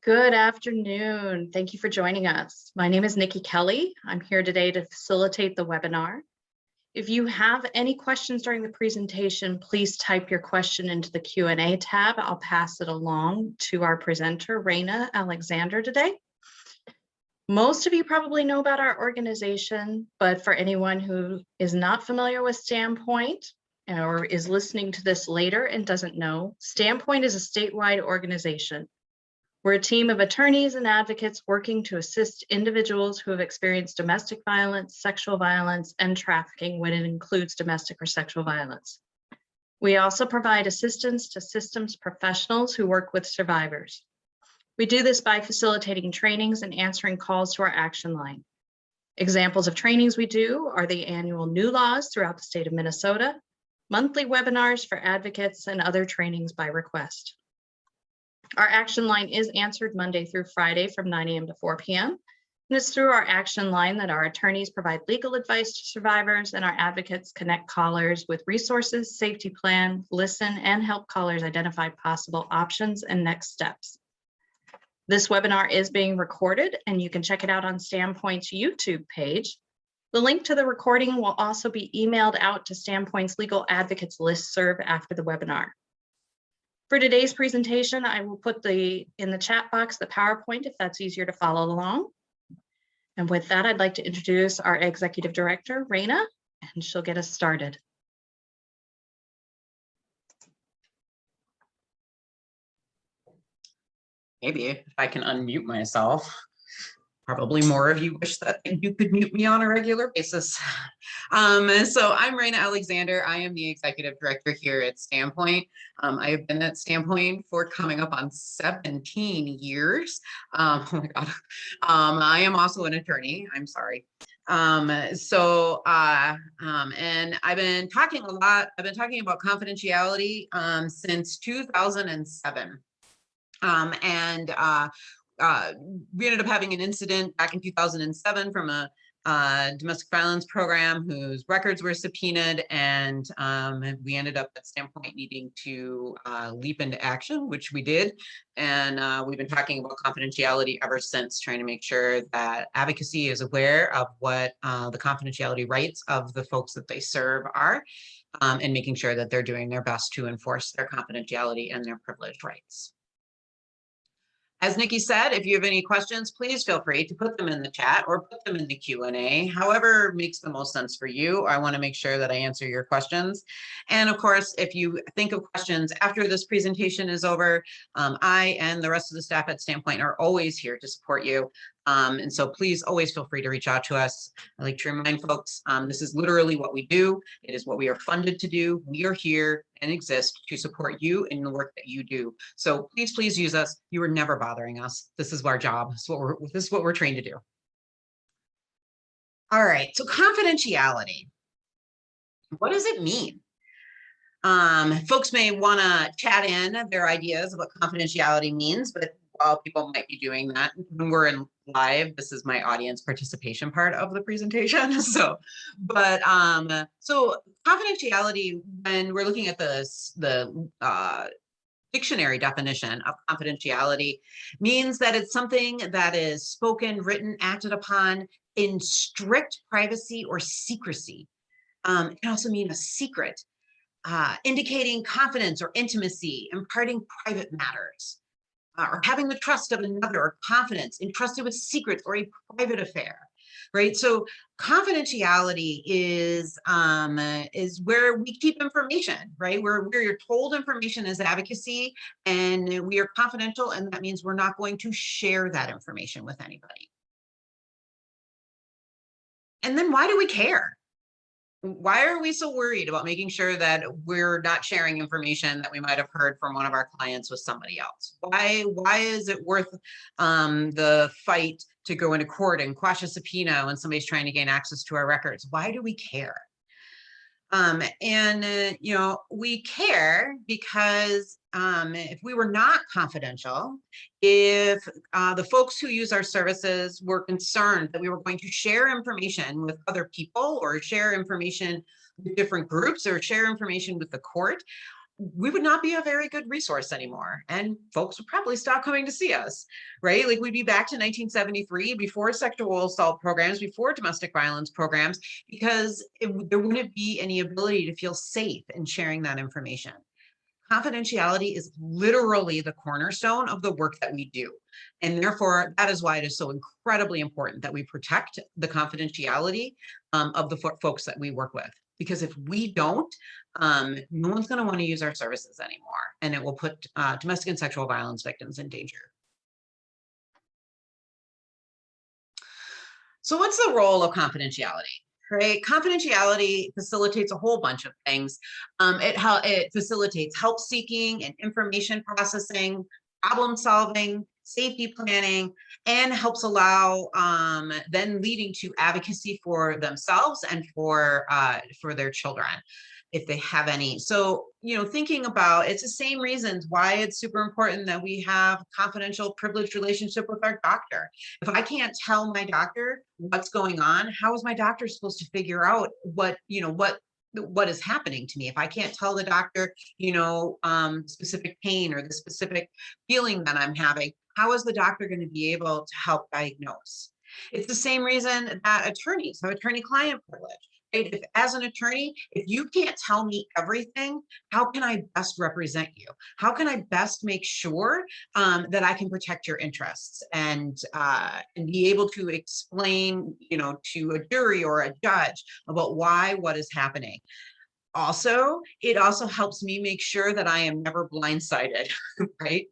Good afternoon. Thank you for joining us. My name is Nikki Kelly. I'm here today to facilitate the webinar. If you have any questions during the presentation, please type your question into the Q&A tab. I'll pass it along to our presenter, Rana Alexander, today. Most of you probably know about our organization, but for anyone who is not familiar with Standpoint or is listening to this later and doesn't know, Standpoint is a statewide organization. We're a team of attorneys and advocates working to assist individuals who have experienced domestic violence, sexual violence, and trafficking when it includes domestic or sexual violence. We also provide assistance to systems professionals who work with survivors. We do this by facilitating trainings and answering calls to our action line. Examples of trainings we do are the annual new laws throughout the state of Minnesota, monthly webinars for advocates, and other trainings by request. Our action line is answered Monday through Friday from 9 a.m. to 4 p.m. And it's through our action line that our attorneys provide legal advice to survivors and our advocates connect callers with resources, safety plan, listen, and help callers identify possible options and next steps. This webinar is being recorded and you can check it out on Standpoint's YouTube page. The link to the recording will also be emailed out to Standpoint's legal advocates listserv after the webinar. For today's presentation, I will put in the chat box the PowerPoint if that's easier to follow along. And with that, I'd like to introduce our Executive Director, Rana, and she'll get us started. Maybe if I can unmute myself. Probably more of you wish that you could mute me on a regular basis. So I'm Rana Alexander. I am the Executive Director here at Standpoint. I have been at Standpoint for coming up on 17 years. Oh my God. I am also an attorney. I'm sorry. And I've been talking a lot. I've been talking about confidentiality since 2007. We ended up having an incident back in 2007 from a domestic violence program whose records were subpoenaed, and we ended up at Standpoint needing to leap into action, which we did. And we've been talking about confidentiality ever since, trying to make sure that advocacy is aware of what the confidentiality rights of the folks that they serve are, and making sure that they're doing their best to enforce their confidentiality and their privileged rights. As Nikki said, if you have any questions, please feel free to put them in the chat or put them in the Q&A, however makes the most sense for you. I want to make sure that I answer your questions. And of course, if you think of questions after this presentation is over, I and the rest of the staff at Standpoint are always here to support you. And so please always feel free to reach out to us. I like to remind folks, this is literally what we do. It is what we are funded to do. We are here and exist to support you in the work that you do. So please use us. You are never bothering us. This is our job. This is what we're trained to do. All right, so confidentiality. What does it mean? Folks may want to chat in their ideas of what confidentiality means, but while people might be doing that, when we're in live, this is my audience participation part of the presentation. So confidentiality, when we're looking at the dictionary definition of confidentiality, means that it's something that is spoken, written, acted upon in strict privacy or secrecy. It can also mean a secret, indicating confidence or intimacy, imparting private matters. Or having the trust of another, or confidence entrusted with secrets or a private affair, right? So confidentiality is where we keep information, right? Where you're told information is advocacy, and we are confidential, and that means we're not going to share that information with anybody. And then why do we care? Why are we so worried about making sure that we're not sharing information that we might have heard from one of our clients with somebody else? Why is it worth the fight to go into court and quash a subpoena when somebody's trying to gain access to our records? Why do we care? We care because if we were not confidential, if the folks who use our services were concerned that we were going to share information with other people or share information with different groups or share information with the court, we would not be a very good resource anymore. And folks would probably stop coming to see us, right? Like we'd be back to 1973, before sexual assault programs, before domestic violence programs, because there wouldn't be any ability to feel safe in sharing that information. Confidentiality is literally the cornerstone of the work that we do. And therefore, that is why it is so incredibly important that we protect the confidentiality of the folks that we work with. Because if we don't, no one's going to want to use our services anymore. And it will put domestic and sexual violence victims in danger. So what's the role of confidentiality? Right? Confidentiality facilitates a whole bunch of things. It facilitates help seeking and information processing, problem solving, safety planning, and helps allow then leading to advocacy for themselves and for their children, if they have any. So, thinking about, it's the same reasons why it's super important that we have confidential privileged relationship with our doctor. If I can't tell my doctor what's going on, how is my doctor supposed to figure out what is happening to me? If I can't tell the doctor, specific pain or the specific feeling that I'm having, how is the doctor going to be able to help diagnose? It's the same reason that attorneys have attorney-client privilege. Right? If, as an attorney, if you can't tell me everything, how can I best represent you? How can I best make sure that I can protect your interests and be able to explain, to a jury or a judge about why what is happening? Also, it also helps me make sure that I am never blindsided, right?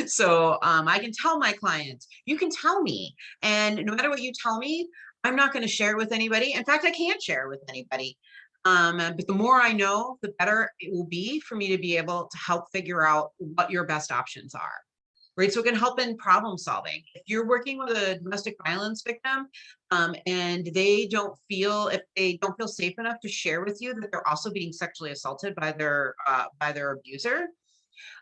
So I can tell my clients, you can tell me, and no matter what you tell me, I'm not going to share it with anybody. In fact, I can't share it with anybody. But the more I know, the better it will be for me to be able to help figure out what your best options are. Right. So it can help in problem solving. If you're working with a domestic violence victim and they don't feel safe enough to share with you that they're also being sexually assaulted by their abuser,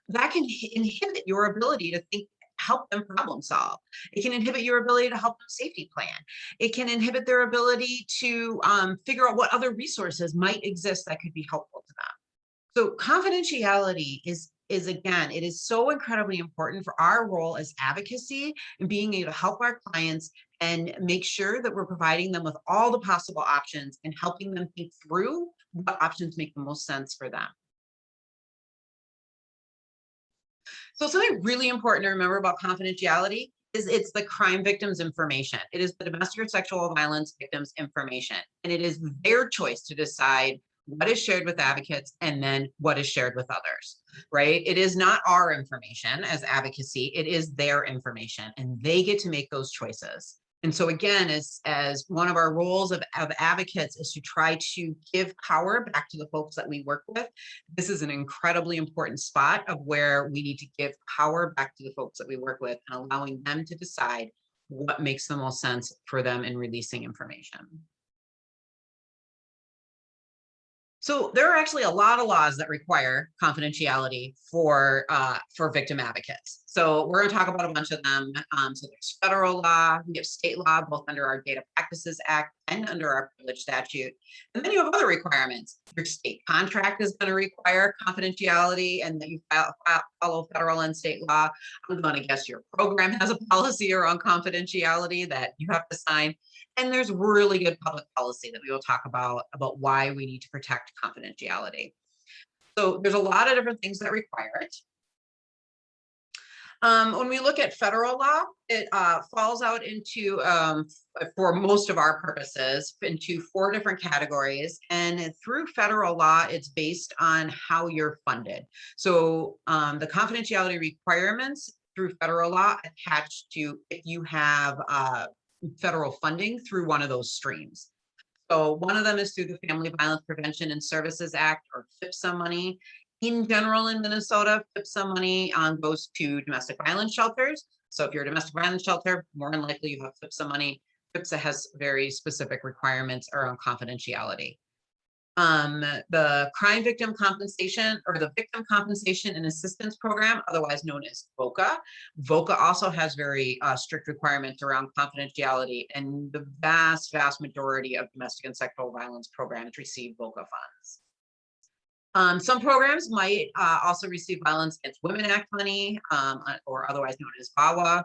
that can inhibit your ability to help them problem solve. It can inhibit your ability to help them safety plan. It can inhibit their ability to figure out what other resources might exist that could be helpful to them. So confidentiality is again, it is so incredibly important for our role as advocacy and being able to help our clients and make sure that we're providing them with all the possible options and helping them think through what options make the most sense for them. So something really important to remember about confidentiality is it's the crime victim's information. It is the domestic or sexual violence victim's information. And it is their choice to decide what is shared with advocates and then what is shared with others, right? It is not our information as advocacy, it is their information, and they get to make those choices. And so again, as one of our roles of advocates is to try to give power back to the folks that we work with. This is an incredibly important spot of where we need to give power back to the folks that we work with and allowing them to decide what makes the most sense for them in releasing information. So there are actually a lot of laws that require confidentiality for victim advocates. So we're going to talk about a bunch of them. So there's federal law, we have state law, both under our Data Practices Act and under our Privilege Statute. And then you have other requirements. Your state contract is going to require confidentiality and that you follow federal and state law. I'm going to guess your program has a policy around confidentiality that you have to sign. And there's really good public policy that we will talk about why we need to protect confidentiality. So there's a lot of different things that require it. When we look at federal law, it falls out into, for most of our purposes, into 4 different categories. And through federal law, it's based on how you're funded. So the confidentiality requirements through federal law attached to if you have federal funding through one of those streams. So one of them is through the Family Violence Prevention and Services Act, or FVPSA money. In general, in Minnesota, FVPSA money goes to domestic violence shelters. So if you're a domestic violence shelter, more than likely you have FVPSA money. FVPSA has very specific requirements around confidentiality. The crime victim compensation, or the victim compensation and assistance program, otherwise known as VOCA. VOCA also has very strict requirements around confidentiality, and the vast majority of domestic and sexual violence programs receive VOCA funds. Some programs might also receive Violence Against Women Act money, or otherwise known as VAWA.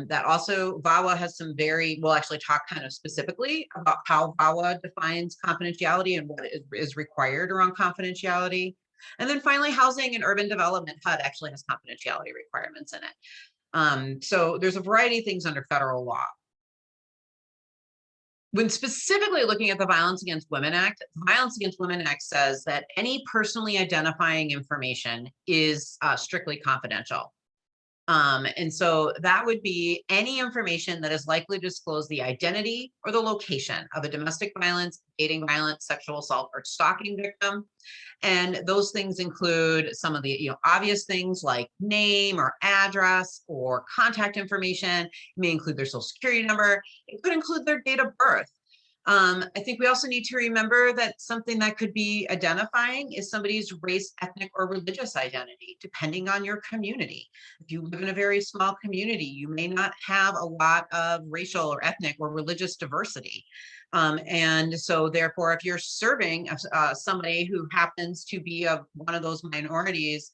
That also, VAWA has some we'll actually talk kind of specifically about how VAWA defines confidentiality and what is required around confidentiality. And then finally, Housing and Urban Development, HUD, actually has confidentiality requirements in it. So there's a variety of things under federal law. When specifically looking at the Violence Against Women Act, the Violence Against Women Act says that any personally identifying information is strictly confidential. And so that would be any information that is likely to disclose the identity or the location of a domestic violence, dating violence, sexual assault, or stalking victim. And those things include some of the obvious things like name or address or contact information. It may include their social security number. It could include their date of birth. I think we also need to remember that something that could be identifying is somebody's race, ethnic, or religious identity, depending on your community. If you live in a very small community, you may not have a lot of racial or ethnic or religious diversity. And so therefore, if you're serving somebody who happens to be of one of those minorities,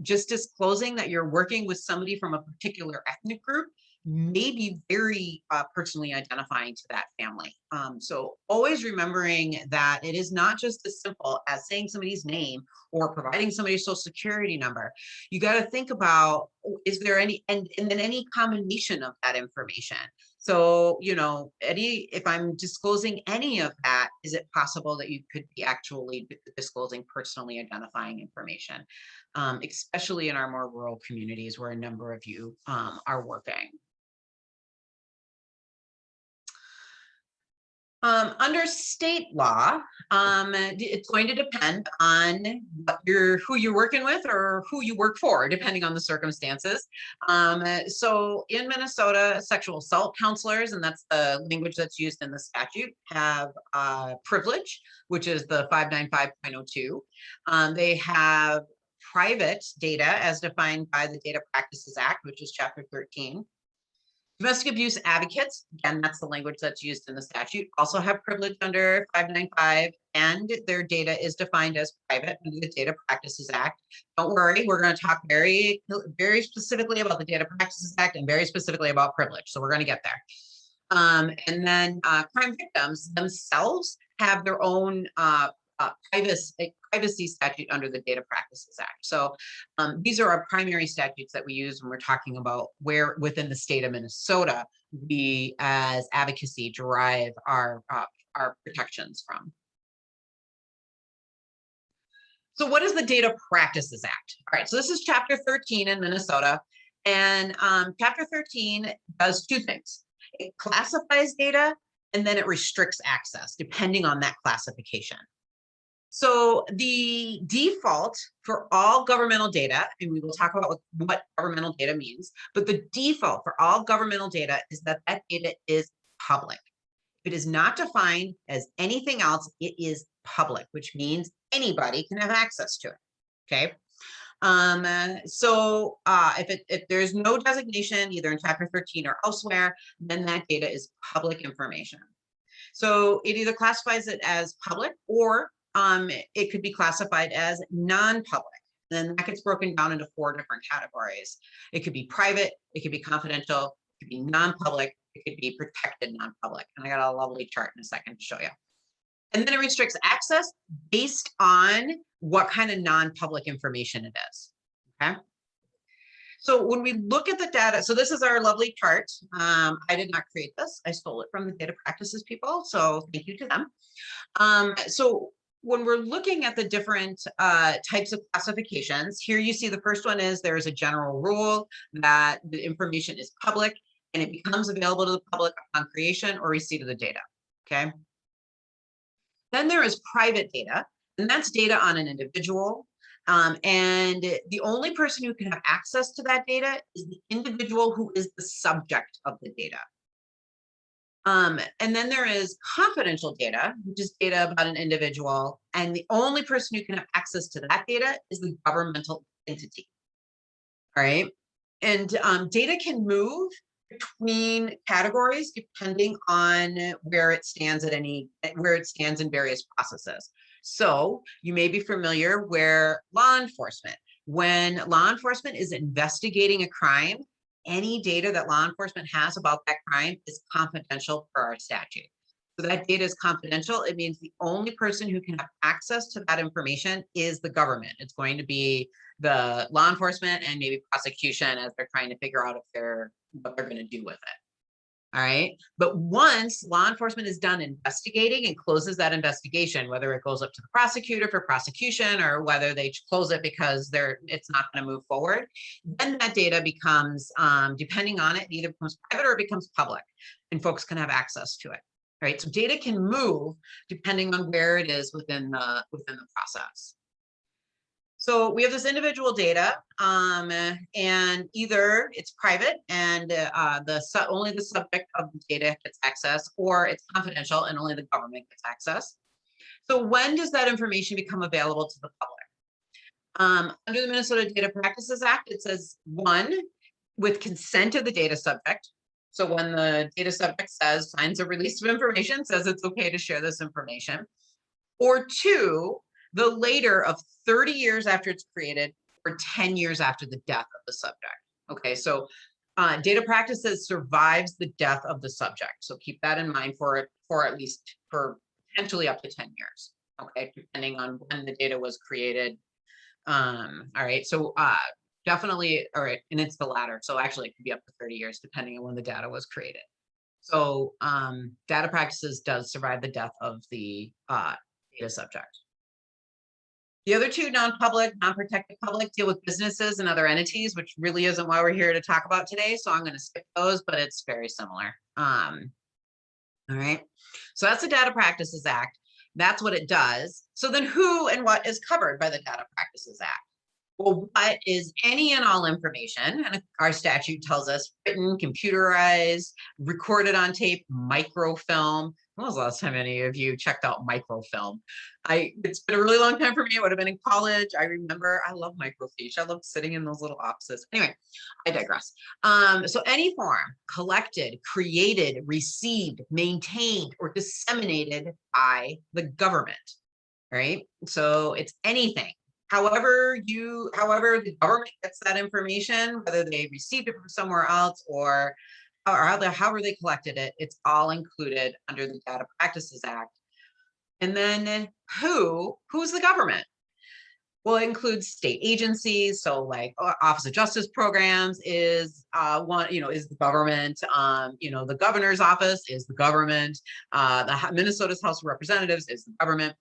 just disclosing that you're working with somebody from a particular ethnic group may be very personally identifying to that family. So always remembering that it is not just as simple as saying somebody's name or providing somebody's social security number. You got to think about, is there any, and then any combination of that information. So, if I'm disclosing any of that, is it possible that you could be actually disclosing personally identifying information, especially in our more rural communities where a number of you are working? Under state law, it's going to depend on who you're working with or who you work for, depending on the circumstances. So in Minnesota, sexual assault counselors, and that's the language that's used in the statute, have privilege, which is the 595.02. They have private data as defined by the Data Practices Act, which is Chapter 13. Domestic abuse advocates, again, that's the language that's used in the statute, also have privilege under 595, and their data is defined as private under the Data Practices Act. Don't worry, we're going to talk very, very specifically about the Data Practices Act and very specifically about privilege. So we're going to get there. And then crime victims themselves have their own privacy statute under the Data Practices Act. So these are our primary statutes that we use when we're talking about where within the state of Minnesota we as advocacy derive our protections from. So what is the Data Practices Act? All right, so this is Chapter 13 in Minnesota, and Chapter 13 does two things. It classifies data, and then it restricts access depending on that classification. So the default for all governmental data, and we will talk about what governmental data means, but the default for all governmental data is that that data is public. If it is not defined as anything else, it is public, which means anybody can have access to it, okay? So if there's no designation, either in Chapter 13 or elsewhere, then that data is public information. So it either classifies it as public or it could be classified as non-public. Then that gets broken down into 4 different categories. It could be private, it could be confidential, it could be non-public, it could be protected non-public. And I got a lovely chart in a second to show you. And then it restricts access based on what kind of non-public information it is, okay? So when we look at the data, so this is our lovely chart. I did not create this. I stole it from the data practices people, so thank you to them. So when we're looking at the different types of classifications, here you see the first one is there is a general rule that the information is public and it becomes available to the public upon creation or receipt of the data, okay? Then there is private data, and that's data on an individual. And the only person who can have access to that data is the individual who is the subject of the data. And then there is confidential data, which is data about an individual, and the only person who can have access to that data is the governmental entity. All right, and data can move between categories depending on where it stands in various processes. So you may be familiar where law enforcement, when law enforcement is investigating a crime, any data that law enforcement has about that crime is confidential per our statute. So that data is confidential. It means the only person who can have access to that information is the government. It's going to be the law enforcement and maybe prosecution as they're trying to figure out what they're going to do with it. All right. But once law enforcement is done investigating and closes that investigation, whether it goes up to the prosecutor for prosecution or whether they close it because it's not going to move forward, then that data becomes, depending on it, either becomes private or it becomes public, and folks can have access to it. Right. So data can move depending on where it is within the process. So we have this individual data, and either it's private and only the subject of the data gets access, or it's confidential and only the government gets access. So when does that information become available to the public? Under the Minnesota Data Practices Act, it says 1, with consent of the data subject. So when the data subject signs a release of information, says it's okay to share this information, or 2, the later of 30 years after it's created or 10 years after the death of the subject. Okay, so data practices survives the death of the subject. So keep that in mind for potentially up to 10 years. Okay, depending on when the data was created. All right, so definitely, all right, and it's the latter. So actually it could be up to 30 years depending on when the data was created. So data practices does survive the death of the data subject. The other two, non-public, non-protected public, deal with businesses and other entities, which really isn't why we're here to talk about today. So I'm going to skip those, but it's very similar. All right. So that's the Data Practices Act. That's what it does. So then who and what is covered by the Data Practices Act? Well, what is any and all information? And our statute tells us written, computerized, recorded on tape, microfilm. When was the last time any of you checked out microfilm? It's been a really long time for me. It would have been in college. I remember I love microfiche. I love sitting in those little offices. Anyway, I digress. So any form collected, created, received, maintained, or disseminated by the government, right? So it's anything. However the government gets that information, whether they received it from somewhere else or however they collected it, it's all included under the Data Practices Act. And then who's the government? Well, it includes state agencies. So like Office of Justice Programs is is the government. The governor's office is the government. The Minnesota's House of Representatives is the government.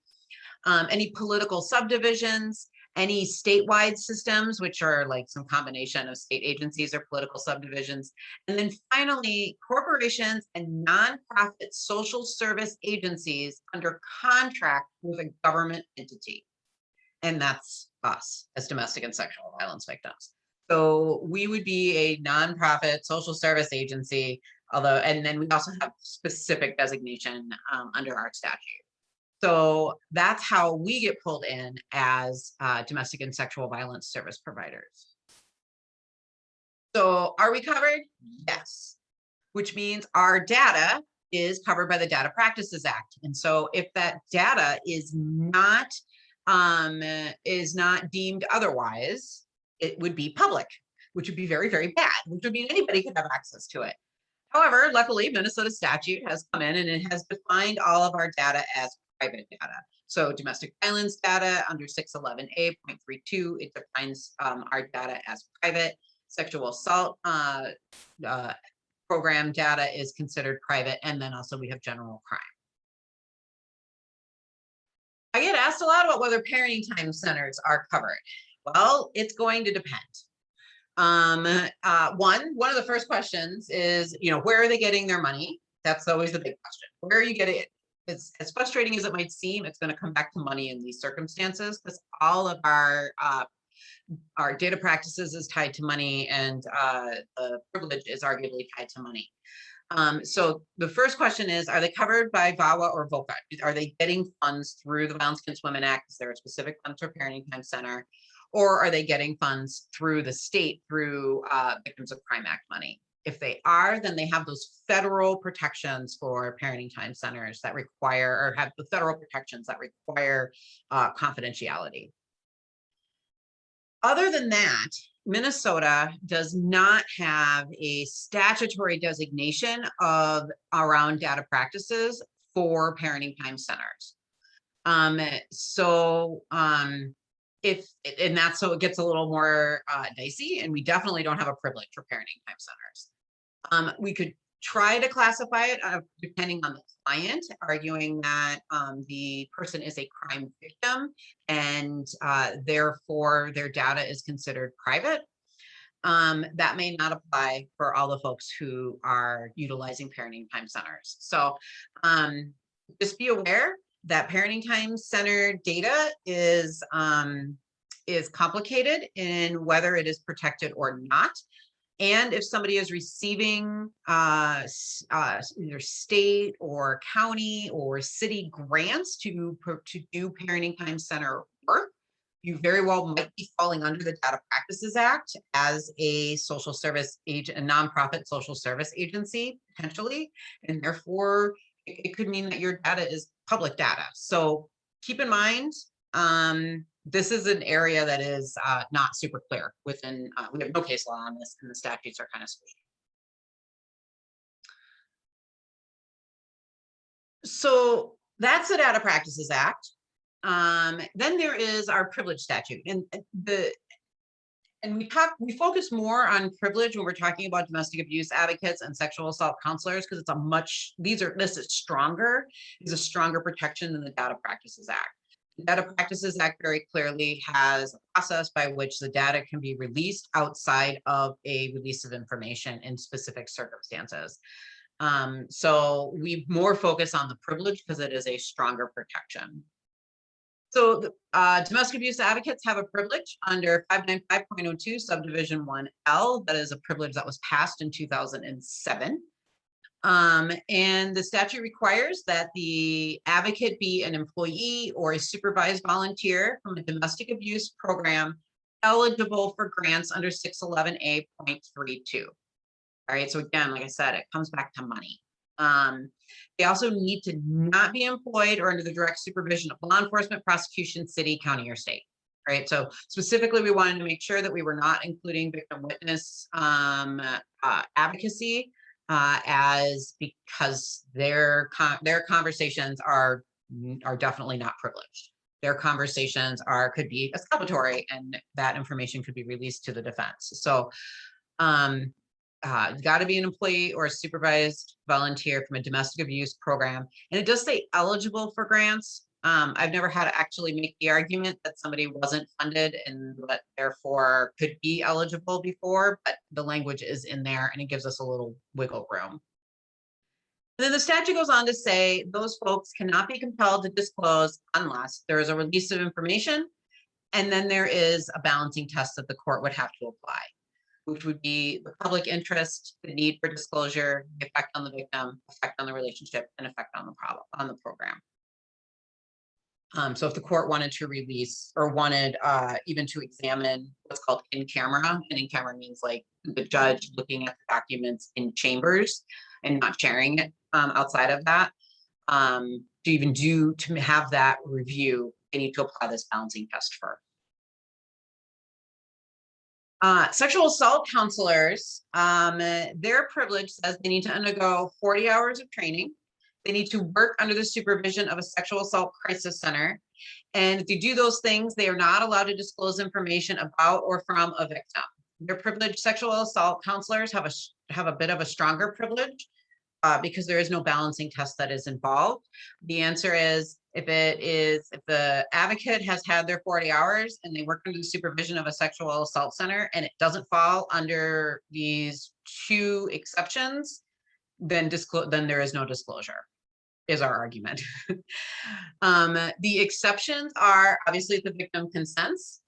Any political subdivisions, any statewide systems, which are like some combination of state agencies or political subdivisions. And then finally, corporations and nonprofit social service agencies under contract with a government entity. And that's us as domestic and sexual violence victims. So we would be a nonprofit social service agency, and then we also have specific designation under our statute. So that's how we get pulled in as domestic and sexual violence service providers. So are we covered? Yes, which means our data is covered by the Data Practices Act. And so if that data is not deemed otherwise, it would be public, which would be very, very bad, which would mean anybody could have access to it. However, luckily, Minnesota statute has come in and it has defined all of our data as private data. So domestic violence data under 611A.32, it defines our data as private. Sexual assault program data is considered private. And then also we have general crime. I get asked a lot about whether parenting time centers are covered. Well, it's going to depend. One of the first questions is, where are they getting their money? That's always the big question. Where are you getting it? As frustrating as it might seem, it's going to come back to money in these circumstances because all of our data practices is tied to money and the privilege is arguably tied to money. So the first question is, are they covered by VAWA or VOCA? Are they getting funds through the Violence Against Women Act? Is there a specific fund for Parenting Time Center? Or are they getting funds through the state through Victims of Crime Act money? If they are, then they have those federal protections for parenting time centers that require, or have the federal protections that require confidentiality. Other than that, Minnesota does not have a statutory designation of around data practices for parenting time centers. So it gets a little more dicey, and we definitely don't have a privilege for parenting time centers. We could try to classify it depending on the client, arguing that the person is a crime victim and therefore their data is considered private. That may not apply for all the folks who are utilizing parenting time centers. So just be aware that parenting time center data is complicated in whether it is protected or not. And if somebody is receiving either state or county or city grants to do parenting time center work, you very well might be falling under the Data Practices Act as a social service agent, a nonprofit social service agency, potentially. And therefore, it could mean that your data is public data. So keep in mind, this is an area that is not super clear within, we have no case law on this, and the statutes are kind of squishy. So that's the Data Practices Act. Then there is our privilege statute, and we focus more on privilege when we're talking about domestic abuse advocates and sexual assault counselors, because it's this is stronger. It's a stronger protection than the Data Practices Act. The Data Practices Act very clearly has a process by which the data can be released outside of a release of information in specific circumstances. So we more focus on the privilege because it is a stronger protection. So domestic abuse advocates have a privilege under 595.02 subdivision 1L. That is a privilege that was passed in 2007. And the statute requires that the advocate be an employee or a supervised volunteer from a domestic abuse program eligible for grants under 611A.32. All right, so again, like I said, it comes back to money. They also need to not be employed or under the direct supervision of law enforcement, prosecution, city, county, or state. All right, so specifically, we wanted to make sure that we were not including victim witness advocacy because their conversations are definitely not privileged. Their conversations could be exculpatory, and that information could be released to the defense. So got to be an employee or a supervised volunteer from a domestic abuse program. And it does say eligible for grants. I've never had to actually make the argument that somebody wasn't funded and but therefore could be eligible before, but the language is in there and it gives us a little wiggle room. And then the statute goes on to say those folks cannot be compelled to disclose unless there is a release of information. And then there is a balancing test that the court would have to apply, which would be the public interest, the need for disclosure, the effect on the victim, effect on the relationship, and effect on the program. So if the court wanted to release or wanted even to examine what's called in camera, and in camera means like the judge looking at the documents in chambers and not sharing it outside of that, to have that review, they need to apply this balancing test first. Sexual assault counselors, their privilege says they need to undergo 40 hours of training. They need to work under the supervision of a sexual assault crisis center. And if they do those things, they are not allowed to disclose information about or from a victim. Their privileged sexual assault counselors have a bit of a stronger privilege because there is no balancing test that is involved. The answer is if the advocate has had their 40 hours and they work under the supervision of a sexual assault center and it doesn't fall under these two exceptions, then there is no disclosure, is our argument. The exceptions are obviously if the victim consents.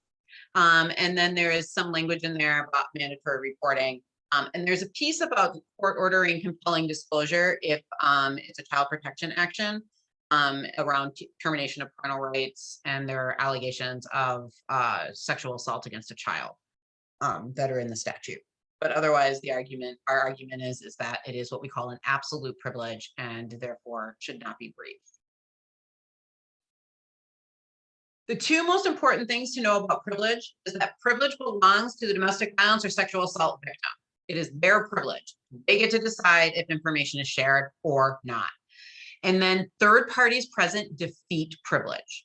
And then there is some language in there about mandatory reporting. And there's a piece about the court ordering compelling disclosure if it's a child protection action around termination of parental rights and there are allegations of sexual assault against a child that are in the statute. But otherwise, our argument is that it is what we call an absolute privilege and therefore should not be briefed. The two most important things to know about privilege is that privilege belongs to the domestic violence or sexual assault victim. It is their privilege. They get to decide if information is shared or not. And then third parties present defeat privilege.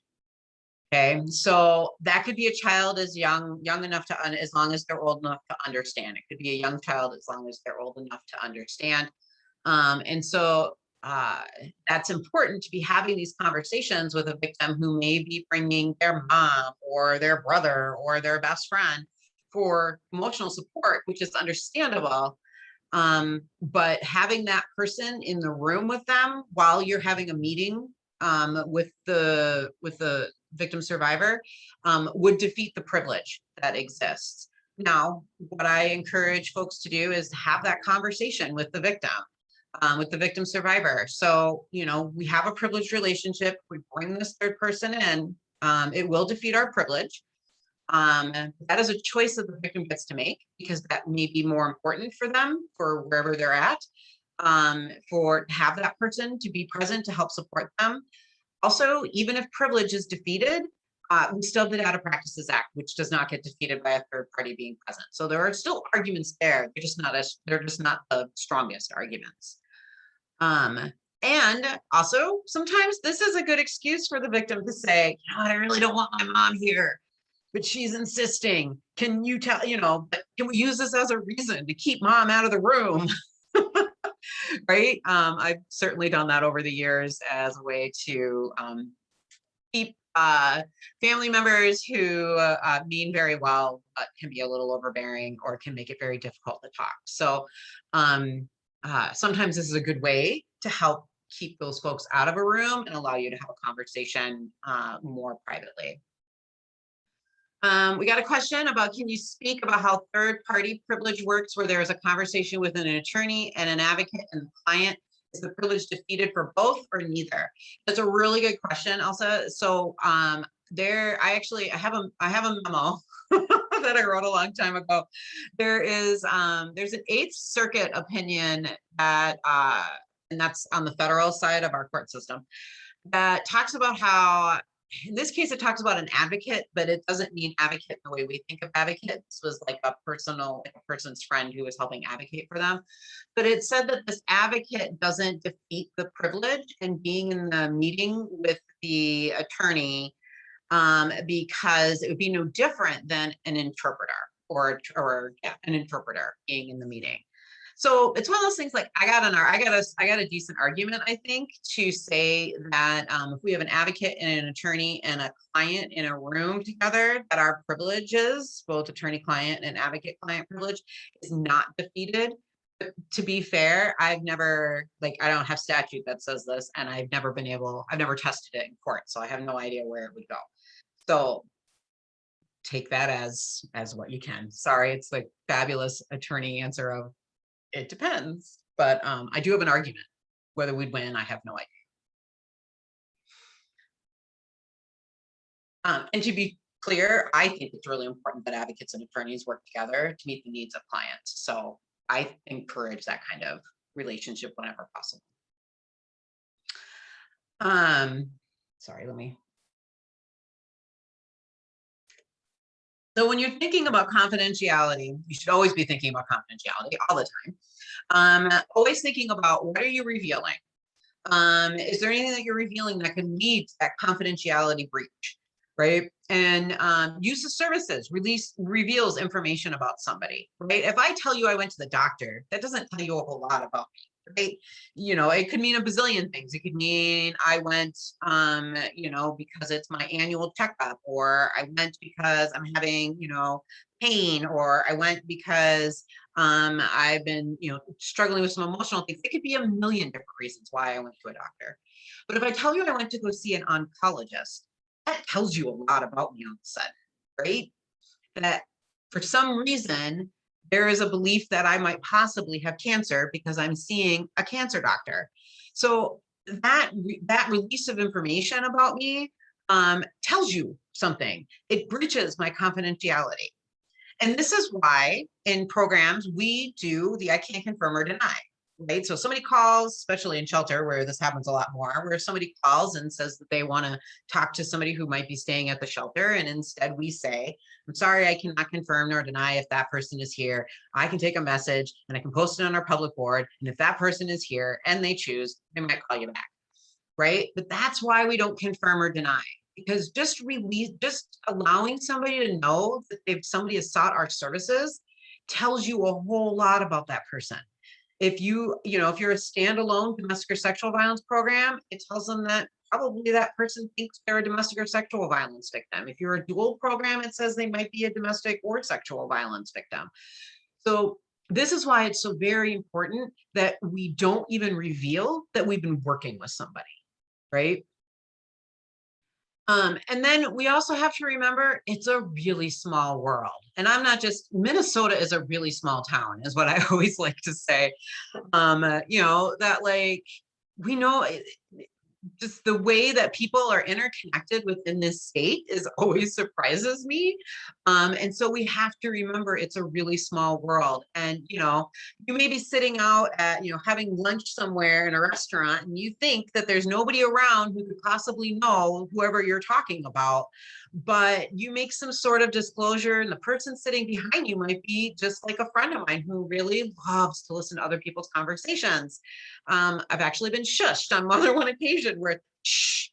Okay, so that could be a child as young enough to, as long as they're old enough to understand. It could be a young child as long as they're old enough to understand. And so that's important to be having these conversations with a victim who may be bringing their mom or their brother or their best friend for emotional support, which is understandable. But having that person in the room with them while you're having a meeting with the victim survivor would defeat the privilege that exists. Now, what I encourage folks to do is have that conversation with the victim survivor. So, we have a privileged relationship. We bring this third person in. It will defeat our privilege. That is a choice that the victim gets to make because that may be more important for them for wherever they're at. For have that person to be present to help support them. Also, even if privilege is defeated, we still have the Data Practices Act, which does not get defeated by a third party being present. So there are still arguments there. They're just not the strongest arguments. And also, sometimes this is a good excuse for the victim to say, I really don't want my mom here, but she's insisting. Can you tell, can we use this as a reason to keep mom out of the room? Right? I've certainly done that over the years as a way to keep family members who mean very well, but can be a little overbearing or can make it very difficult to talk. So sometimes this is a good way to help keep those folks out of a room and allow you to have a conversation more privately. We got a question about, can you speak about how third-party privilege works where there is a conversation with an attorney and an advocate and the client? Is the privilege defeated for both or neither? That's a really good question, Elsa. So I have a memo that I wrote a long time ago. There's an Eighth Circuit opinion that, and that's on the federal side of our court system, that talks about how, in this case, it talks about an advocate, but it doesn't mean advocate the way we think of advocate. This was like a person's friend who was helping advocate for them. But it said that this advocate doesn't defeat the privilege in being in the meeting with the attorney because it would be no different than an interpreter or an interpreter being in the meeting. So it's one of those things like I got a decent argument, I think, to say that if we have an advocate and an attorney and a client in a room together, that our privileges, both attorney-client and advocate-client privilege, is not defeated. But to be fair, I don't have statute that says this, and I've never tested it in court, so I have no idea where it would go. So take that as what you can. Sorry, it's like fabulous attorney answer of, it depends, but I do have an argument. Whether we'd win, I have no idea. And to be clear, I think it's really important that advocates and attorneys work together to meet the needs of clients. So I encourage that kind of relationship whenever possible. So when you're thinking about confidentiality, you should always be thinking about confidentiality all the time. Always thinking about, what are you revealing? Is there anything that you're revealing that can lead to that confidentiality breach, right? And use of services reveals information about somebody, right? If I tell you I went to the doctor, that doesn't tell you a whole lot about me. Right? It could mean a bazillion things. It could mean I went, because it's my annual checkup, or I went because I'm having, pain, or I went because I've been, struggling with some emotional things. It could be a million different reasons why I went to a doctor. But if I tell you I went to go see an oncologist, that tells you a lot about me all of a sudden, right? That for some reason, there is a belief that I might possibly have cancer because I'm seeing a cancer doctor. So that release of information about me tells you something. It breaches my confidentiality. And this is why in programs, we do the I can't confirm or deny, right? So somebody calls, especially in shelter where this happens a lot more, where somebody calls and says that they want to talk to somebody who might be staying at the shelter. And instead we say, I'm sorry, I cannot confirm nor deny if that person is here. I can take a message and I can post it on our public board. And if that person is here and they choose, they might call you back, right? But that's why we don't confirm or deny. Because just allowing somebody to know that if somebody has sought our services tells you a whole lot about that person. If you're a standalone domestic or sexual violence program, it tells them that probably that person thinks they're a domestic or sexual violence victim. If you're a dual program, it says they might be a domestic or sexual violence victim. So this is why it's so very important that we don't even reveal that we've been working with somebody, right? And then we also have to remember it's a really small world. And Minnesota is a really small town, is what I always like to say. That like, we know just the way that people are interconnected within this state is always surprises me. And so we have to remember it's a really small world. And, you may be sitting out at, having lunch somewhere in a restaurant and you think that there's nobody around who could possibly know whoever you're talking about, but you make some sort of disclosure and the person sitting behind you might be just like a friend of mine who really loves to listen to other people's conversations. I've actually been shushed on more than one occasion where shh.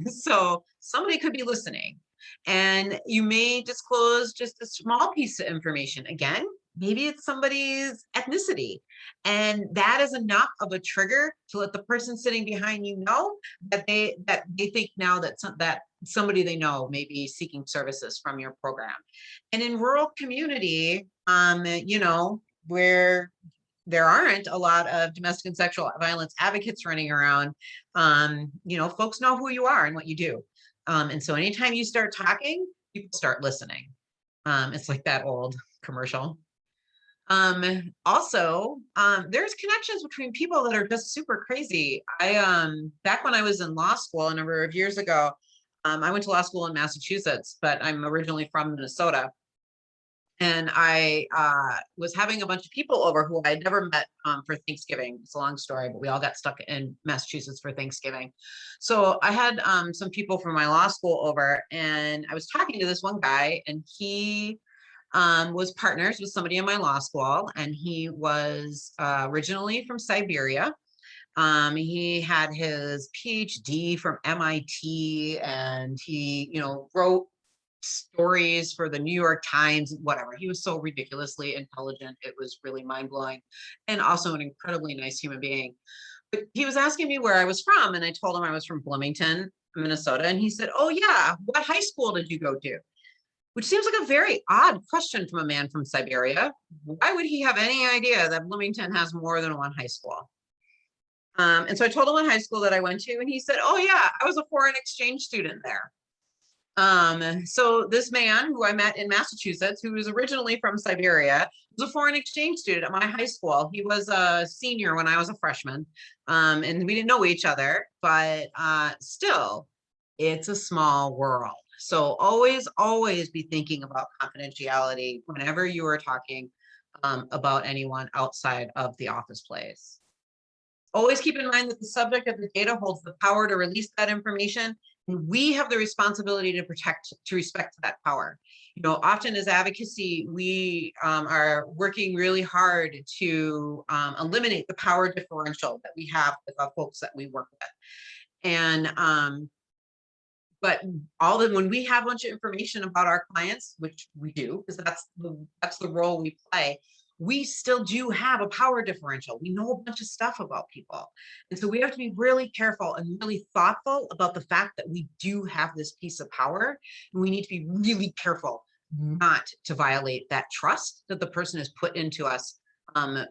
So somebody could be listening and you may disclose just a small piece of information. Again, maybe it's somebody's ethnicity, and that is enough of a trigger to let the person sitting behind you know that they think now that somebody they know may be seeking services from your program. And in rural community, where there aren't a lot of domestic and sexual violence advocates running around, folks know who you are and what you do. And so anytime you start talking, people start listening. It's like that old commercial. Also, there's connections between people that are just super crazy. Back when I was in law school a number of years ago, I went to law school in Massachusetts, but I'm originally from Minnesota. And I was having a bunch of people over who I had never met for Thanksgiving. It's a long story, but we all got stuck in Massachusetts for Thanksgiving. So I had some people from my law school over, and I was talking to this one guy, and he was partners with somebody in my law school, and he was originally from Siberia. He had his PhD from MIT, and he, wrote stories for the New York Times, whatever. He was so ridiculously intelligent. It was really mind-blowing, and also an incredibly nice human being. But he was asking me where I was from, and I told him I was from Bloomington, Minnesota. And he said, "Oh yeah, what high school did you go to?" Which seems like a very odd question from a man from Siberia. Why would he have any idea that Bloomington has more than one high school? And so I told him what high school that I went to, and he said, "Oh yeah, I was a foreign exchange student there." So this man who I met in Massachusetts, who was originally from Siberia, was a foreign exchange student at my high school. He was a senior when I was a freshman, and we didn't know each other, but still, it's a small world. So always be thinking about confidentiality whenever you are talking about anyone outside of the office place. Always keep in mind that the subject of the data holds the power to release that information, and we have the responsibility to respect that power. Often as advocacy, we are working really hard to eliminate the power differential that we have with the folks that we work with. And but when we have a bunch of information about our clients, which we do, because that's the role we play, we still do have a power differential. We know a bunch of stuff about people. And so we have to be really careful and really thoughtful about the fact that we do have this piece of power. And we need to be really careful not to violate that trust that the person has put into us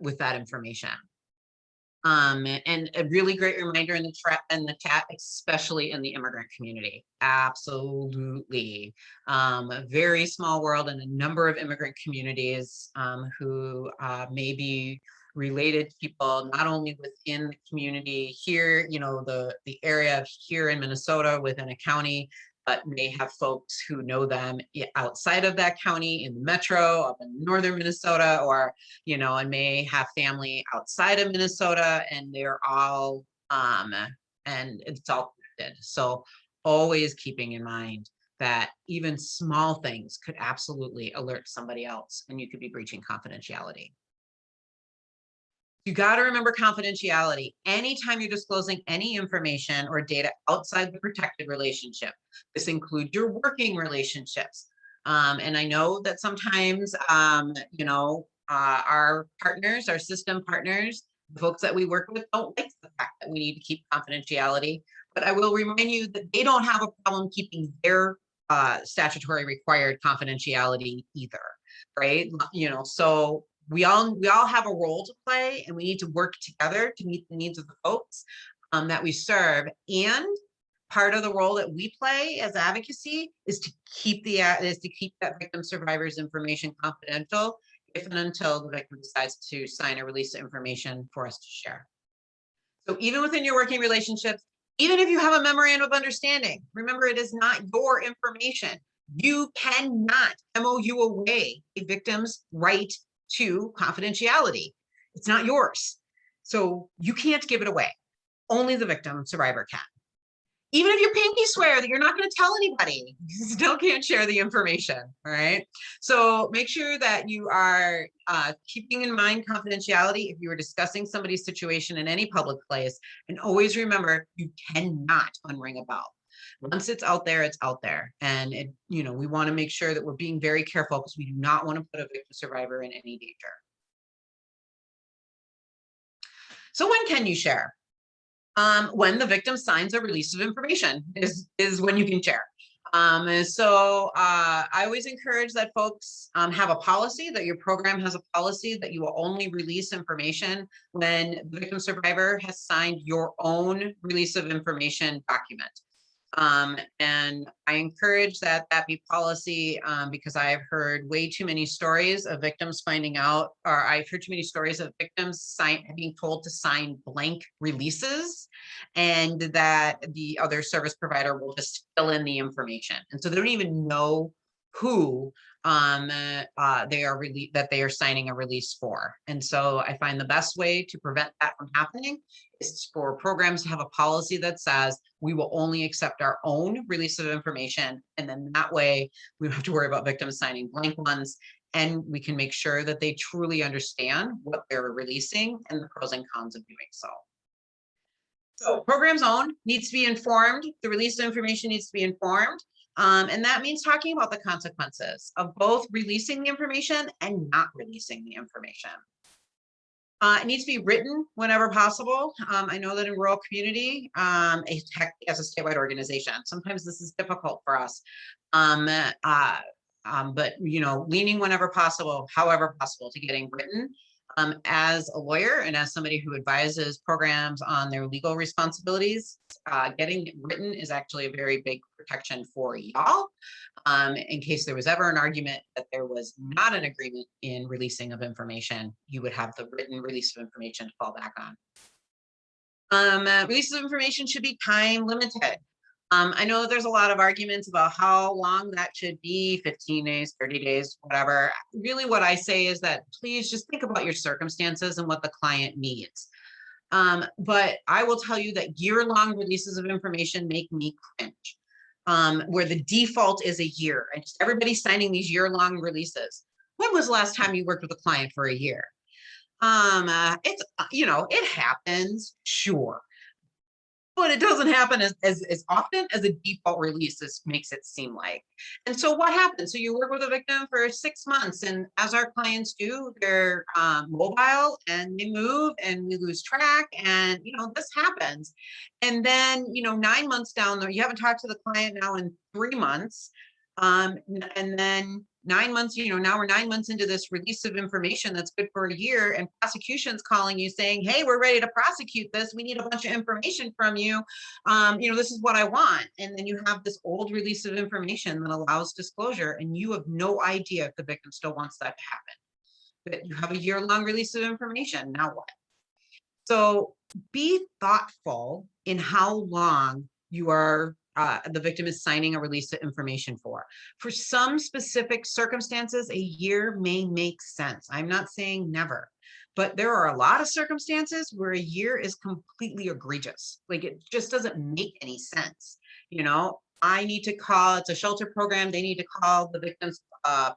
with that information. And a really great reminder in the chat, especially in the immigrant community. Absolutely. A very small world and a number of immigrant communities who may be related people, not only within the community here, the area of here in Minnesota within a county, but may have folks who know them outside of that county in the metro, up in northern Minnesota, or, and may have family outside of Minnesota, and they're all, and it's all connected. So always keeping in mind that even small things could absolutely alert somebody else, and you could be breaching confidentiality. You got to remember confidentiality. Anytime you're disclosing any information or data outside the protected relationship, this includes your working relationships. And I know that sometimes, our partners, our system partners, the folks that we work with don't like the fact that we need to keep confidentiality. But I will remind you that they don't have a problem keeping their statutory required confidentiality either, right? So we all have a role to play, and we need to work together to meet the needs of the folks that we serve. And part of the role that we play as advocacy is to keep that victim survivor's information confidential if and until the victim decides to sign a release of information for us to share. So even within your working relationships, even if you have a memorandum of understanding, remember, it is not your information. You cannot MOU away a victim's right to confidentiality. It's not yours. So you can't give it away. Only the victim survivor can. Even if you pinky swear that you're not going to tell anybody, you still can't share the information, all right? So make sure that you are keeping in mind confidentiality if you are discussing somebody's situation in any public place. And always remember, you cannot unring a bell. Once it's out there, it's out there. And we want to make sure that we're being very careful, because we do not want to put a victim survivor in any danger. So when can you share? When the victim signs a release of information is when you can share. So I always encourage that folks have a policy, that your program has a policy that you will only release information when the victim survivor has signed your own release of information document. And I encourage that be policy, because I've heard way too many stories of victims finding out, or I've heard too many stories of victims being told to sign blank releases, and that the other service provider will just fill in the information. And so they don't even know who that they are signing a release for. And so I find the best way to prevent that from happening is for programs to have a policy that says we will only accept our own release of information. And then that way we don't have to worry about victims signing blank ones, and we can make sure that they truly understand what they're releasing and the pros and cons of doing so. So programs owned needs to be informed. The release of information needs to be informed. And that means talking about the consequences of both releasing the information and not releasing the information. It needs to be written whenever possible. I know that in rural community, as a statewide organization, sometimes this is difficult for us. But leaning whenever possible, however possible, to getting written. As a lawyer and as somebody who advises programs on their legal responsibilities, getting it written is actually a very big protection for y'all. In case there was ever an argument that there was not an agreement in releasing of information, you would have the written release of information to fall back on. Release of information should be time limited. I know that there's a lot of arguments about how long that should be, 15 days, 30 days, whatever. Really what I say is that please just think about your circumstances and what the client needs. But I will tell you that year-long releases of information make me cringe, where the default is a year and just everybody's signing these year-long releases. When was the last time you worked with a client for a year? It happens, sure. But it doesn't happen as often as a default release makes it seem like. And so what happens? So you work with a victim for 6 months, and as our clients do, they're mobile and they move and we lose track, and this happens. And then 9 months down there, you haven't talked to the client now in 3 months. And then 9 months, now we're 9 months into this release of information that's good for a year, and prosecution's calling you saying, hey, we're ready to prosecute this. We need a bunch of information from you. This is what I want. And then you have this old release of information that allows disclosure, and you have no idea if the victim still wants that to happen. that you have a year-long release of information. Now what? So be thoughtful in how long you are, the victim is signing a release of information for. For some specific circumstances, a year may make sense. I'm not saying never, but there are a lot of circumstances where a year is completely egregious. Like it just doesn't make any sense. You know, I need to call, it's a shelter program. They need to call the victim's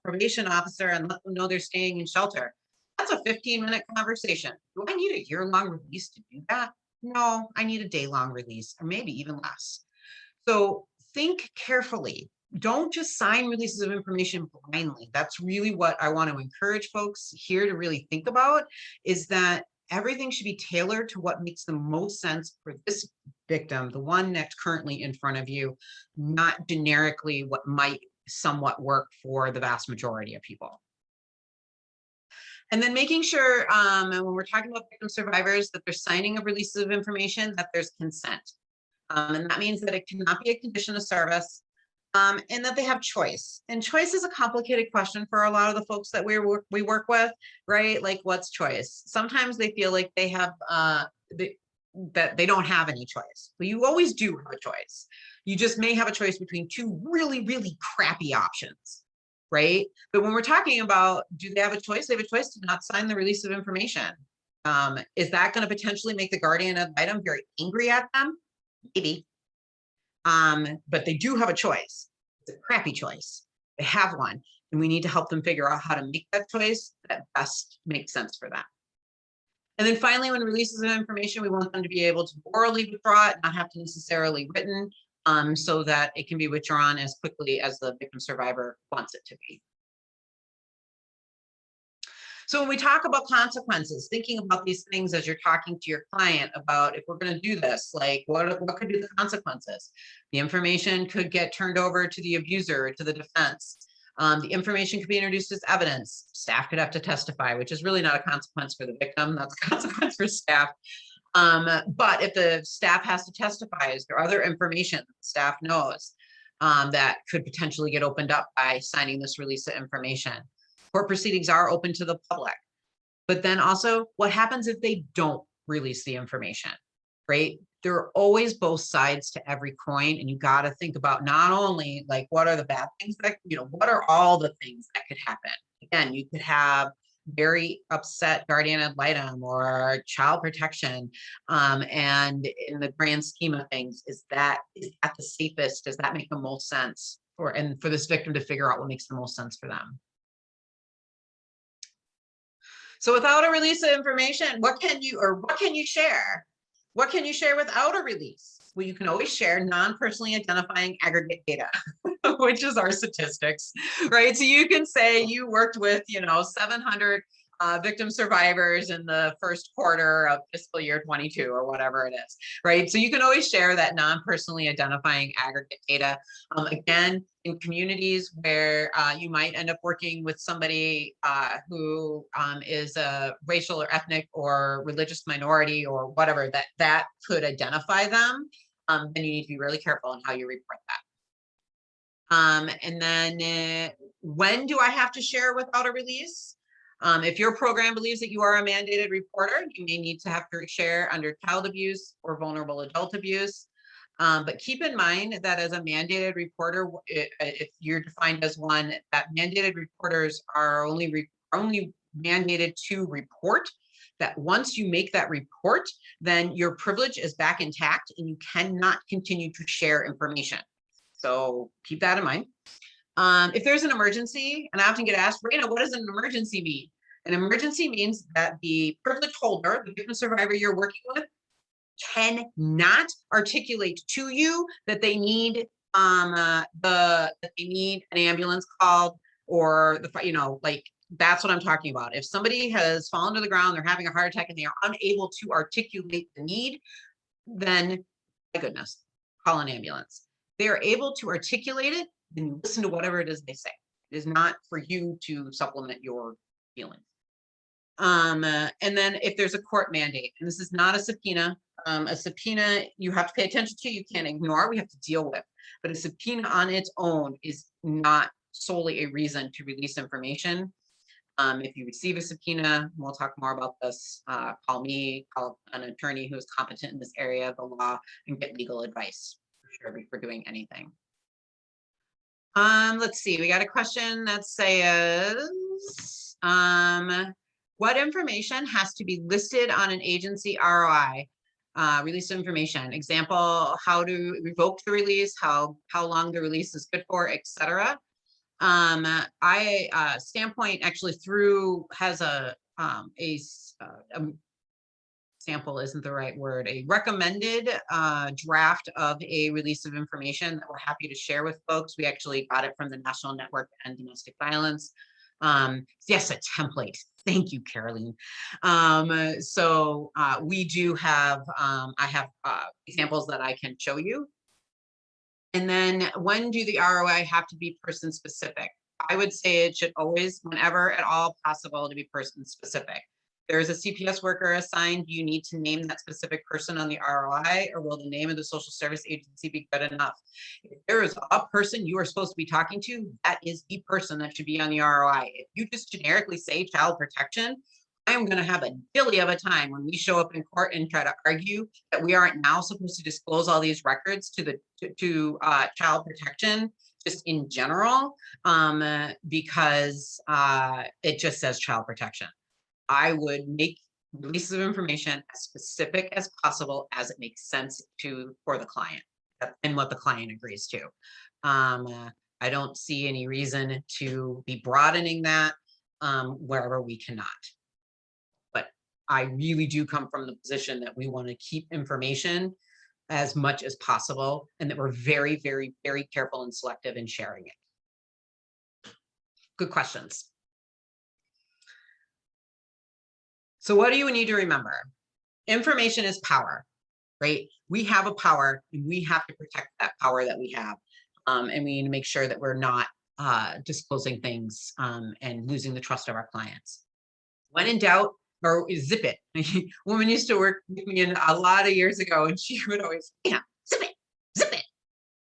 probation officer and let them know they're staying in shelter. That's a 15-minute conversation. Do I need a year-long release to do that? No, I need a day-long release, or maybe even less. So think carefully. Don't just sign releases of information blindly. That's really what I want to encourage folks here to really think about, is that everything should be tailored to what makes the most sense for this victim, the one that's currently in front of you, not generically what might somewhat work for the vast majority of people. And then making sure, when we're talking about victim survivors, that they're signing a release of information, that there's consent. And that means that it cannot be a condition of service, and that they have choice. And choice is a complicated question for a lot of the folks that we work with, right? Like, what's choice? Sometimes they feel like they have, that they don't have any choice. But you always do have a choice. You just may have a choice between two really, really crappy options. Right? But when we're talking about, do they have a choice? They have a choice to not sign the release of information. Is that going to potentially make the guardian ad litem very angry at them? Maybe. But they do have a choice. It's a crappy choice. They have one, and we need to help them figure out how to make that choice that best makes sense for them. And then finally, when releases of information, we want them to be able to orally withdraw it, not have to necessarily written. So that it can be withdrawn as quickly as the victim survivor wants it to be. So when we talk about consequences, thinking about these things as you're talking to your client about, if we're going to do this, like what could be the consequences? The information could get turned over to the abuser or to the defense. The information could be introduced as evidence. Staff could have to testify, which is really not a consequence for the victim. That's a consequence for staff. But if the staff has to testify, is there other information that staff knows that could potentially get opened up by signing this release of information? Court proceedings are open to the public. But then also, what happens if they don't release the information, right? There are always both sides to every coin, and you got to think about not only like what are the bad things that, what are all the things that could happen? Again, you could have very upset guardian ad litem or child protection. And in the grand scheme of things, is that the safest? Does that make the most sense? And for this victim to figure out what makes the most sense for them. So without a release of information, what can you share? What can you share without a release? Well, you can always share non-personally identifying aggregate data, which is our statistics, right? So you can say you worked with, 700 victim survivors in the first quarter of fiscal year 22 or whatever it is, right? So you can always share that non-personally identifying aggregate data. Again, in communities where you might end up working with somebody who is a racial or ethnic or religious minority or whatever that could identify them, then you need to be really careful in how you report that. And then when do I have to share without a release? If your program believes that you are a mandated reporter, you may need to have to share under child abuse or vulnerable adult abuse. But keep in mind that as a mandated reporter, if you're defined as one, that mandated reporters are only mandated to report. That once you make that report, then your privilege is back intact and you cannot continue to share information. So keep that in mind. If there's an emergency, and I often get asked, Rana, what does an emergency mean? An emergency means that the privilege holder, the victim survivor you're working with, cannot articulate to you that they need an ambulance called, or that's what I'm talking about. If somebody has fallen to the ground, they're having a heart attack, and they are unable to articulate the need, then my goodness, call an ambulance. They are able to articulate it, then you listen to whatever it is they say. It is not for you to supplement your feelings. And then if there's a court mandate, and this is not a subpoena you have to pay attention to, you can't ignore, we have to deal with. But a subpoena on its own is not solely a reason to release information. If you receive a subpoena, we'll talk more about this, call me, call an attorney who's competent in this area of the law, and get legal advice for sure before doing anything. Let's see, we got a question that says, what information has to be listed on an agency ROI? Release of information, example, how to revoke the release, how long the release is good for, etc. Standpoint actually has a sample isn't the right word, a recommended draft of a release of information that we're happy to share with folks. We actually got it from the National Network to End Domestic Violence. Yes, a template. Thank you, Caroline. We do have, I have examples that I can show you. And then when do the ROI have to be person specific? I would say it should always, whenever at all possible, to be person specific. There is a CPS worker assigned, you need to name that specific person on the ROI, or will the name of the social service agency be good enough? If there is a person you are supposed to be talking to, that is the person that should be on the ROI. If you just generically say child protection, I'm going to have a dilly of a time when we show up in court and try to argue that we aren't now supposed to disclose all these records to child protection, just in general, because it just says child protection. I would make releases of information as specific as possible as it makes sense for the client and what the client agrees to. I don't see any reason to be broadening that wherever we cannot. But I really do come from the position that we want to keep information as much as possible, and that we're very, very, very careful and selective in sharing it. Good questions. So what do you need to remember? Information is power, right? We have a power, and we have to protect that power that we have. And we need to make sure that we're not disclosing things and losing the trust of our clients. When in doubt, or zip it. A woman used to work with me a lot of years ago, and she would always, yeah, zip it,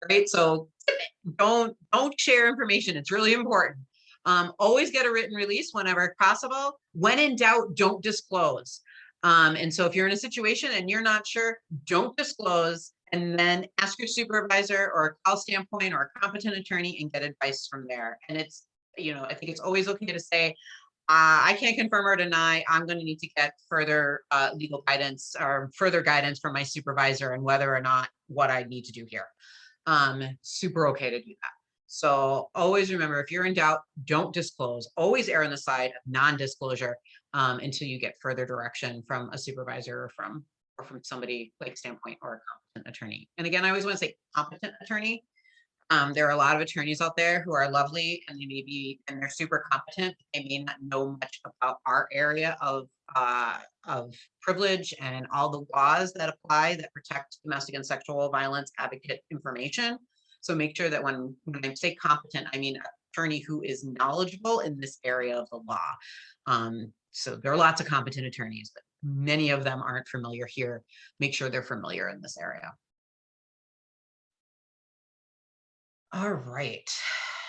right? So zip it. Don't share information. It's really important. Always get a written release whenever possible. When in doubt, don't disclose. And so if you're in a situation and you're not sure, don't disclose, and then ask your supervisor or a call standpoint or a competent attorney and get advice from there. And it's, I think it's always okay to say, I can't confirm or deny. I'm going to need to get further legal guidance or further guidance from my supervisor and whether or not what I need to do here. Super okay to do that. So always remember, if you're in doubt, don't disclose. Always err on the side of non-disclosure until you get further direction from a supervisor or from somebody like Standpoint or a competent attorney. And again, I always want to say competent attorney. There are a lot of attorneys out there who are lovely, and they're super competent. They may not know much about our area of privilege and all the laws that apply that protect domestic and sexual violence advocate information. So make sure that when I say competent, I mean an attorney who is knowledgeable in this area of the law. So there are lots of competent attorneys, but many of them aren't familiar here. Make sure they're familiar in this area. All right.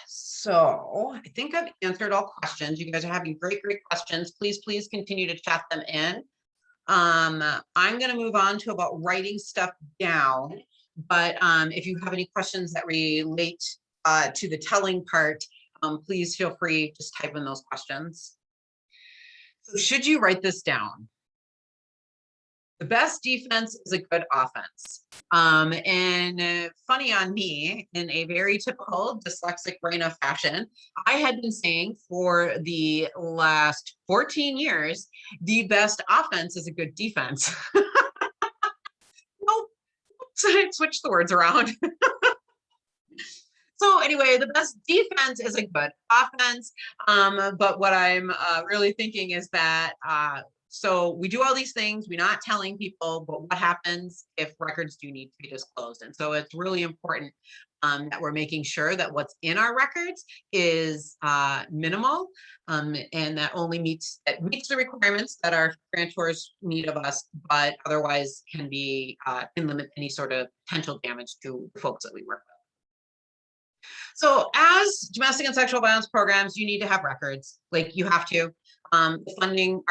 So I think I've answered all questions. You guys are having great questions. Please continue to chat them in. I'm going to move on to about writing stuff down. But if you have any questions that relate to the telling part, please feel free, just type in those questions. So should you write this down? The best defense is a good offense. And funny on me, in a very typical dyslexic Rana fashion, I had been saying for the last 14 years, the best offense is a good defense. Nope. So I switched the words around. So anyway, the best defense is a good offense. But what I'm really thinking is that, so we do all these things, we're not telling people, but what happens if records do need to be disclosed? And so it's really important that we're making sure that what's in our records is minimal and that only meets the requirements that our grantors need of us, but otherwise can limit any sort of potential damage to the folks that we work with. So as domestic and sexual violence programs, you need to have records, like you have to. Our funding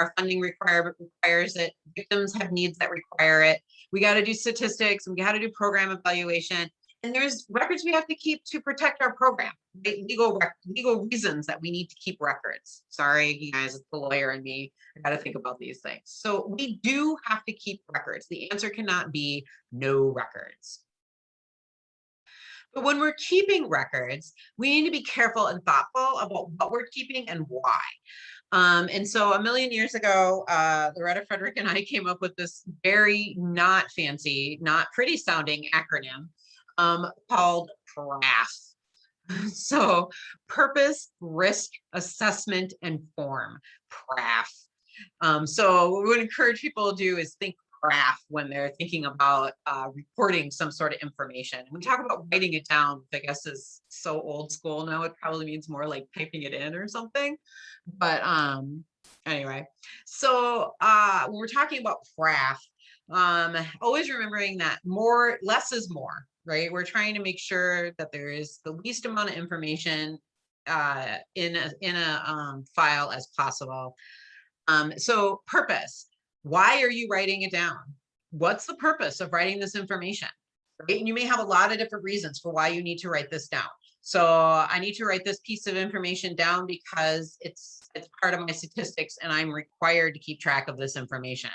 requires it. Victims have needs that require it. We got to do statistics, we got to do program evaluation. And there's records we have to keep to protect our program, right? Legal reasons that we need to keep records. Sorry, you guys, it's the lawyer and me. I got to think about these things. So we do have to keep records. The answer cannot be no records. But when we're keeping records, we need to be careful and thoughtful about what we're keeping and why. And so a million years ago, Loretta Frederick and I came up with this very not fancy, not pretty sounding acronym called PRAF. So purpose, risk, assessment, and form, PRAF. So what we would encourage people to do is think PRAF when they're thinking about reporting some sort of information. We talk about writing it down, which I guess is so old school now. It probably means more like typing it in or something. But anyway, so when we're talking about PRAF, always remembering that less is more, right? We're trying to make sure that there is the least amount of information in a file as possible. So purpose, why are you writing it down? What's the purpose of writing this information? Right? And you may have a lot of different reasons for why you need to write this down. So I need to write this piece of information down because it's part of my statistics and I'm required to keep track of this information,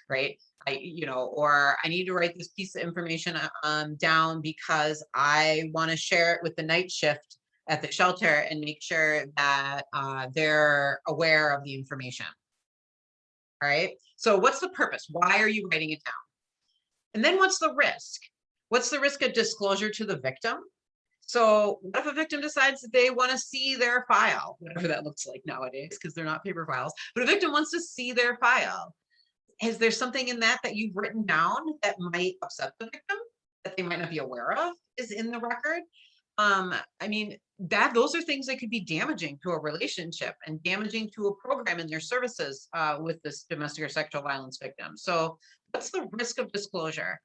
right? Or I need to write this piece of information down because I want to share it with the night shift at the shelter and make sure that they're aware of the information. All right. So what's the purpose? Why are you writing it down? And then what's the risk? What's the risk of disclosure to the victim? So what if a victim decides that they want to see their file, whatever that looks like nowadays, because they're not paper files, but a victim wants to see their file. Is there something in that you've written down that might upset the victim, that they might not be aware of is in the record? I mean, those are things that could be damaging to a relationship and damaging to a program and their services with this domestic or sexual violence victim. So what's the risk of disclosure?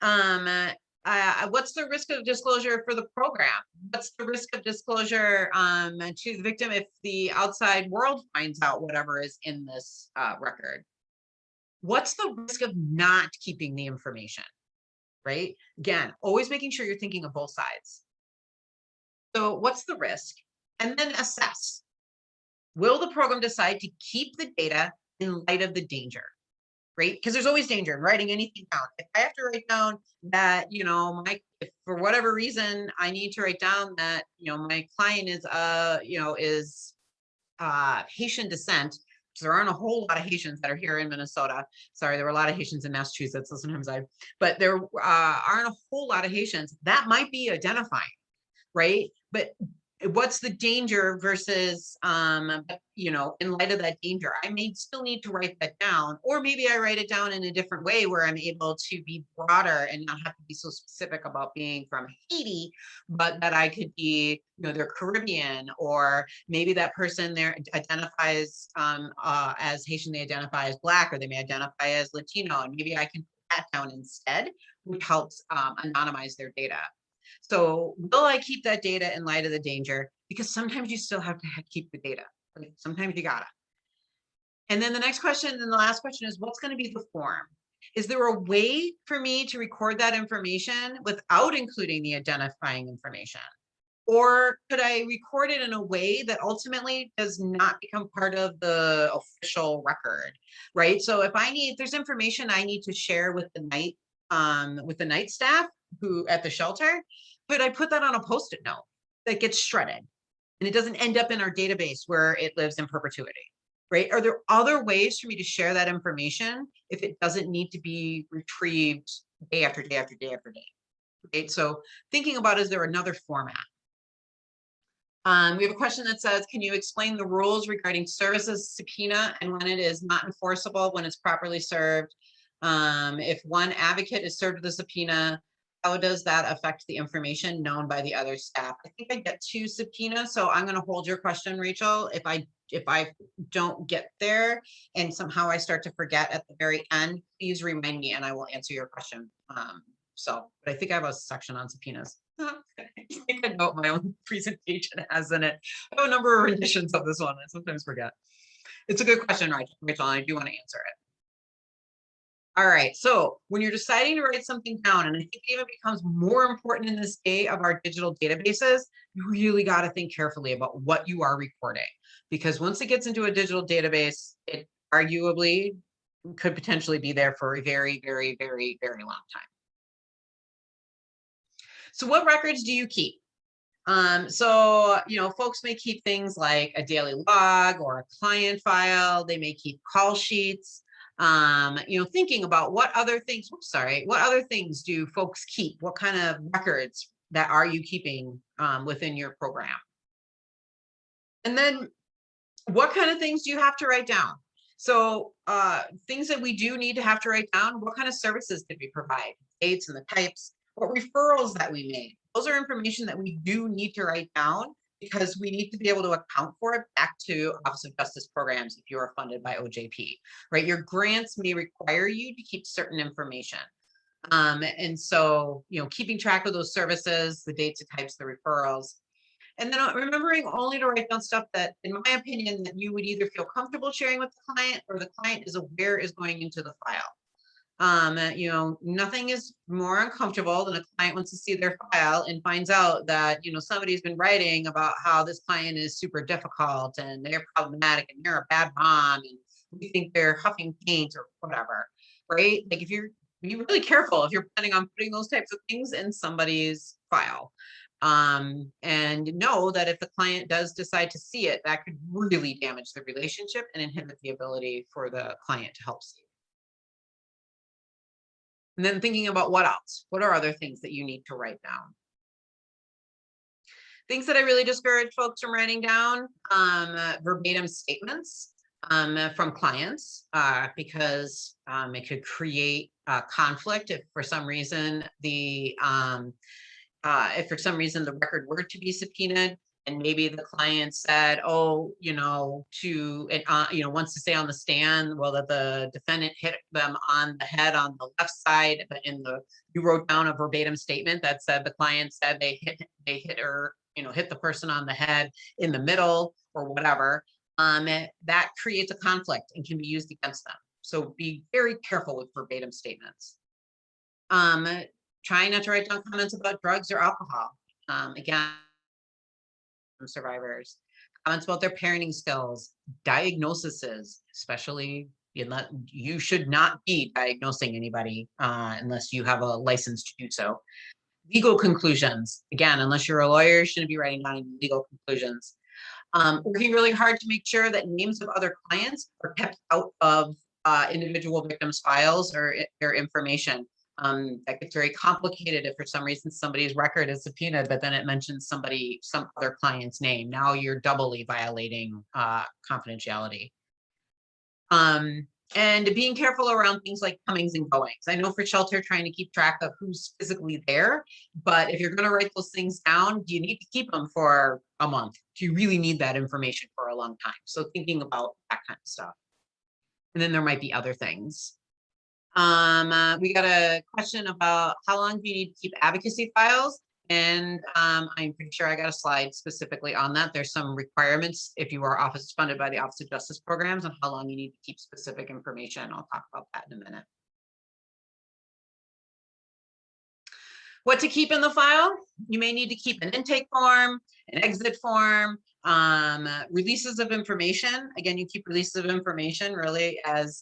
What's the risk of disclosure for the program? What's the risk of disclosure to the victim if the outside world finds out whatever is in this record? What's the risk of not keeping the information, right? Again, always making sure you're thinking of both sides. So what's the risk? And then assess. Will the program decide to keep the data in light of the danger, right? Because there's always danger in writing anything down. If I have to write down that, if for whatever reason, I need to write down that, my client is Haitian descent, because there aren't a whole lot of Haitians that are here in Minnesota. Sorry, there were a lot of Haitians in Massachusetts, so sometimes but there aren't a whole lot of Haitians. That might be identifying, right? But what's the danger versus, in light of that danger, I may still need to write that down, or maybe I write it down in a different way where I'm able to be broader and not have to be so specific about being from Haiti, but that I could be, they're Caribbean, or maybe that person there identifies as Haitian, they identify as Black, or they may identify as Latino, and maybe I can put that down instead, which helps anonymize their data. So will I keep that data in light of the danger? Because sometimes you still have to keep the data. Right? Sometimes you gotta. And then the next question and the last question is, what's going to be the form? Is there a way for me to record that information without including the identifying information? Or could I record it in a way that ultimately does not become part of the official record, right? So if there's information I need to share with the night staff who at the shelter, could I put that on a Post-it note that gets shredded and it doesn't end up in our database where it lives in perpetuity, right? Are there other ways for me to share that information if it doesn't need to be retrieved day after day after day after day, right? So thinking about, is there another format? We have a question that says, can you explain the rules regarding services subpoena and when it is not enforceable when it's properly served? If one advocate is served with a subpoena, how does that affect the information known by the other staff? I think I get 2 subpoenas, so I'm going to hold your question, Rachel. If I don't get there and somehow I start to forget at the very end, please remind me and I will answer your question. But I think I have a section on subpoenas. Take a note, my own presentation has in it. I have a number of renditions of this one. I sometimes forget. It's a good question, Rachel, and I do want to answer it. All right, so when you're deciding to write something down, and I think it even becomes more important in this day of our digital databases, you really got to think carefully about what you are recording. Because once it gets into a digital database, it arguably could potentially be there for a very, very, very, very long time. So what records do you keep? So, folks may keep things like a daily log or a client file. They may keep call sheets. Thinking about what other things, what other things do folks keep? What kind of records that are you keeping within your program? And then what kind of things do you have to write down? So things that we do need to have to write down, what kind of services did we provide? Dates and the types, what referrals that we made. Those are information that we do need to write down because we need to be able to account for it back to Office of Justice programs if you are funded by OJP, right? Your grants may require you to keep certain information. And so, keeping track of those services, the dates, the types, the referrals, and then remembering only to write down stuff that, in my opinion, that you would either feel comfortable sharing with the client or the client is aware is going into the file. Nothing is more uncomfortable than a client wants to see their file and finds out that, somebody's been writing about how this client is super difficult and they're problematic and they're a bad mom and we think they're huffing paint or whatever, right? Like if you're really careful if you're planning on putting those types of things in somebody's file. And know that if the client does decide to see it, that could really damage the relationship and inhibit the ability for the client to help see. And then thinking about what else? What are other things that you need to write down? Things that I really discourage folks from writing down, verbatim statements from clients, because it could create conflict if for some reason the record were to be subpoenaed. And maybe the client said, wants to stay on the stand. Well, that the defendant hit them on the head on the left side, but you wrote down a verbatim statement that said the client said they hit her, hit the person on the head in the middle or whatever. That creates a conflict and can be used against them. So be very careful with verbatim statements. Trying not to write down comments about drugs or alcohol. Again, survivors, comments about their parenting skills, diagnoses, especially you should not be diagnosing anybody unless you have a license to do so. Legal conclusions, again, unless you're a lawyer, you shouldn't be writing down legal conclusions. Working really hard to make sure that names of other clients are kept out of individual victims' files or their information. That gets very complicated if for some reason somebody's record is subpoenaed, but then it mentions some other client's name. Now you're doubly violating confidentiality. And being careful around things like comings and goings. I know for shelter, trying to keep track of who's physically there, but if you're going to write those things down, do you need to keep them for a month? Do you really need that information for a long time? So thinking about that kind of stuff. And then there might be other things. We got a question about how long do you need to keep advocacy files? And I'm pretty sure I got a slide specifically on that. There's some requirements if you are funded by the Office of Justice programs on how long you need to keep specific information. I'll talk about that in a minute. What to keep in the file? You may need to keep an intake form, an exit form, releases of information. Again, you keep releases of information really as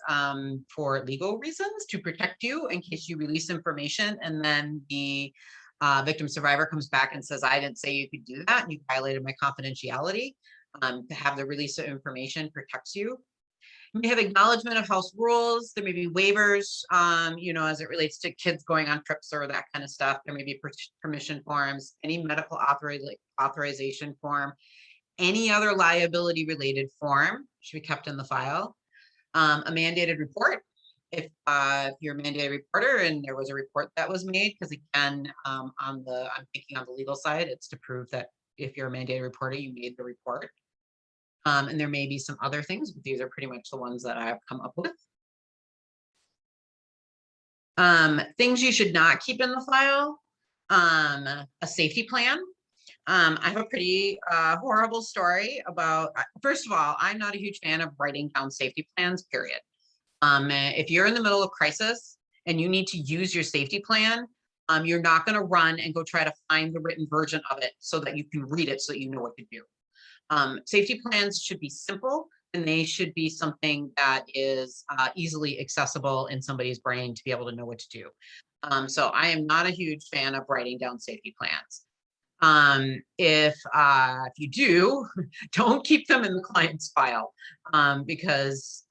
for legal reasons to protect you in case you release information and then the victim survivor comes back and says, I didn't say you could do that. You violated my confidentiality. To have the release of information protects you. You may have acknowledgement of house rules. There may be waivers, as it relates to kids going on trips or that kind of stuff. There may be permission forms, any medical authorization form, any other liability related form should be kept in the file. A mandated report. If you're a mandated reporter and there was a report that was made, because again, I'm thinking on the legal side, it's to prove that if you're a mandated reporter, you made the report. And there may be some other things, but these are pretty much the ones that I've come up with. Things you should not keep in the file. A safety plan. I have a pretty horrible story about, first of all, I'm not a huge fan of writing down safety plans, period. If you're in the middle of crisis and you need to use your safety plan, you're not going to run and go try to find the written version of it so that you can read it so that you know what to do. Safety plans should be simple, and they should be something that is easily accessible in somebody's brain to be able to know what to do. So I am not a huge fan of writing down safety plans. If you do, don't keep them in the client's file, because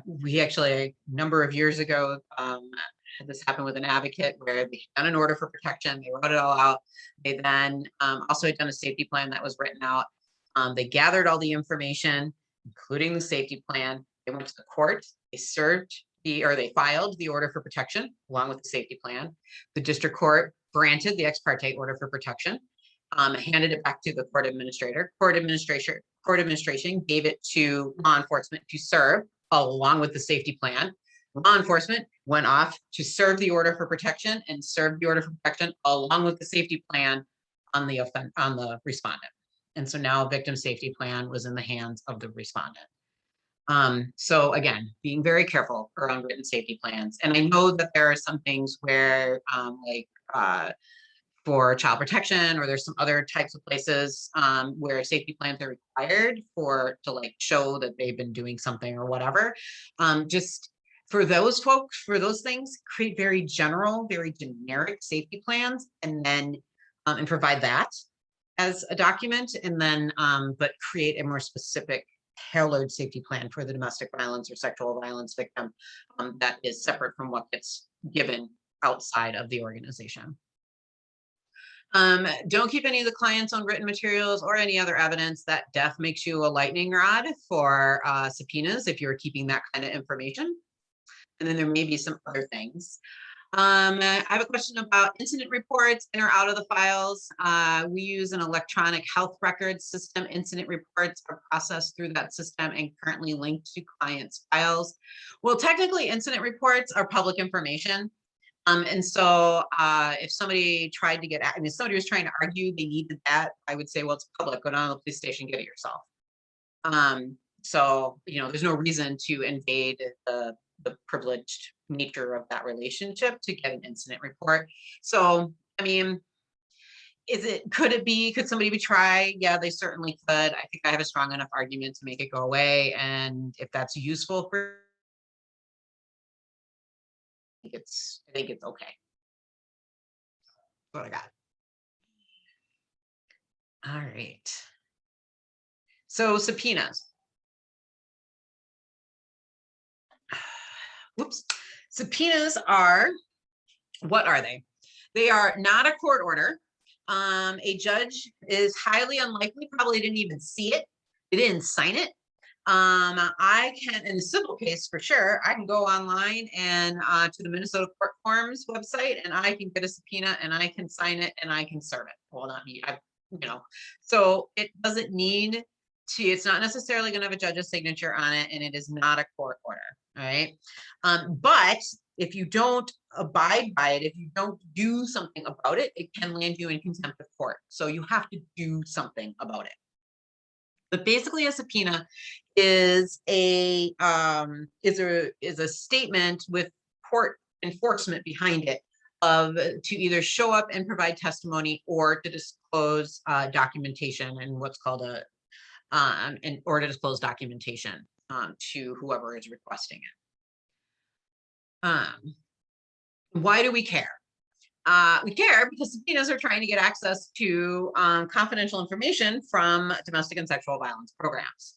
we actually, a number of years ago, had this happen with an advocate where they had done an order for protection, they wrote it all out. They then also had done a safety plan that was written out. They gathered all the information, including the safety plan. They went to the court, they they filed the order for protection along with the safety plan. The district court granted the ex parte order for protection. Handed it back to the court administrator. Court administration gave it to law enforcement to serve along with the safety plan. Law enforcement went off to serve the order for protection and served the order for protection along with the safety plan on the respondent. And so now a victim safety plan was in the hands of the respondent. So again, being very careful around written safety plans. And I know that there are some things where for child protection, or there's some other types of places where safety plans are required to like show that they've been doing something or whatever. Just for those folks, for those things, create very general, very generic safety plans, and then and provide that as a document, and then but create a more specific tailored safety plan for the domestic violence or sexual violence victim that is separate from what gets given outside of the organization. Don't keep any of the client's own written materials or any other evidence. That death makes you a lightning rod for subpoenas if you're keeping that kind of information. And then there may be some other things. I have a question about incident reports in or out of the files. We use an electronic health records system. Incident reports are processed through that system and currently linked to clients' files. Well, technically, incident reports are public information. And so if somebody tried to if somebody was trying to argue they needed that, I would say, well, it's public, go down to the police station, get it yourself. So, there's no reason to invade the privileged nature of that relationship to get an incident report. So, I mean, could somebody be tried? Yeah, they certainly could. I think I have a strong enough argument to make it go away. And if that's useful for, I think it's okay. That's what I got. All right. So subpoenas. Whoops. Subpoenas are, what are they? They are not a court order. A judge is highly unlikely, probably didn't even see it. They didn't sign it. I can, in the civil case for sure, I can go online and to the Minnesota Court Forms website, and I can get a subpoena and I can sign it and I can serve it. Well, not me, so it doesn't need to, it's not necessarily going to have a judge's signature on it, and it is not a court order. All right. But if you don't abide by it, if you don't do something about it, it can land you in contempt of court. So you have to do something about it. But basically, a subpoena is a statement with court enforcement behind it to either show up and provide testimony or to disclose documentation and what's called or to disclose documentation to whoever is requesting it. Why do we care? We care because subpoenas are trying to get access to confidential information from domestic and sexual violence programs.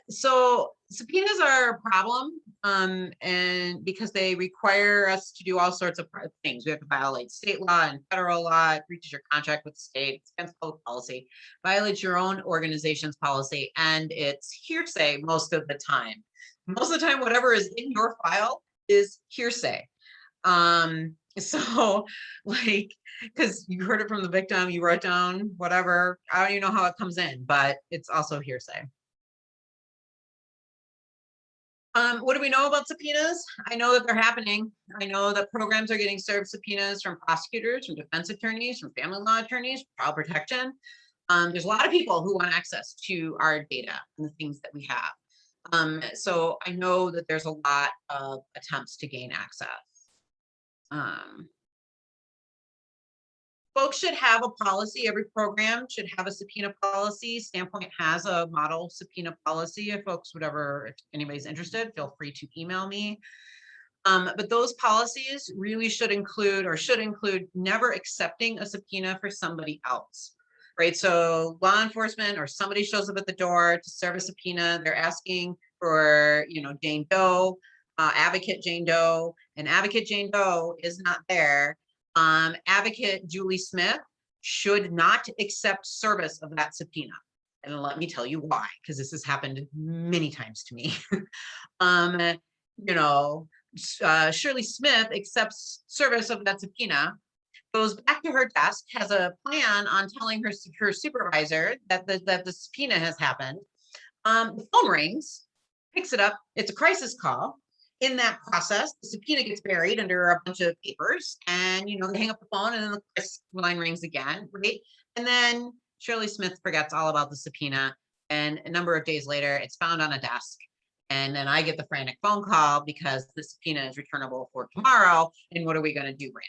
So subpoenas are a problem, and because they require us to do all sorts of things. We have to violate state law and federal law. It breaches your contract with the state. It's against public policy. Violates your own organization's policy, and it's hearsay most of the time. Most of the time, whatever is in your file is hearsay. So like, because you heard it from the victim, you wrote down whatever. I don't even know how it comes in, but it's also hearsay. What do we know about subpoenas? I know that they're happening. I know that programs are getting served subpoenas from prosecutors, from defense attorneys, from family law attorneys, child protection. There's a lot of people who want access to our data and the things that we have. So I know that there's a lot of attempts to gain access. Folks should have a policy. Every program should have a subpoena policy. Standpoint has a model subpoena policy. If folks would ever, if anybody's interested, feel free to email me. But those policies really should include never accepting a subpoena for somebody else, right? So law enforcement or somebody shows up at the door to serve a subpoena. They're asking for, Jane Doe, advocate Jane Doe, and advocate Jane Doe is not there. Advocate Julie Smith should not accept service of that subpoena. And let me tell you why, because this has happened many times to me. Shirley Smith accepts service of that subpoena, goes back to her desk, has a plan on telling her supervisor that the subpoena has happened. The phone rings, picks it up. It's a crisis call. In that process, the subpoena gets buried under a bunch of papers, and they hang up the phone, and then the crisis line rings again, right? And then Shirley Smith forgets all about the subpoena, and a number of days later, it's found on a desk. And then I get the frantic phone call because the subpoena is returnable for tomorrow. And what are we going to do, Rana?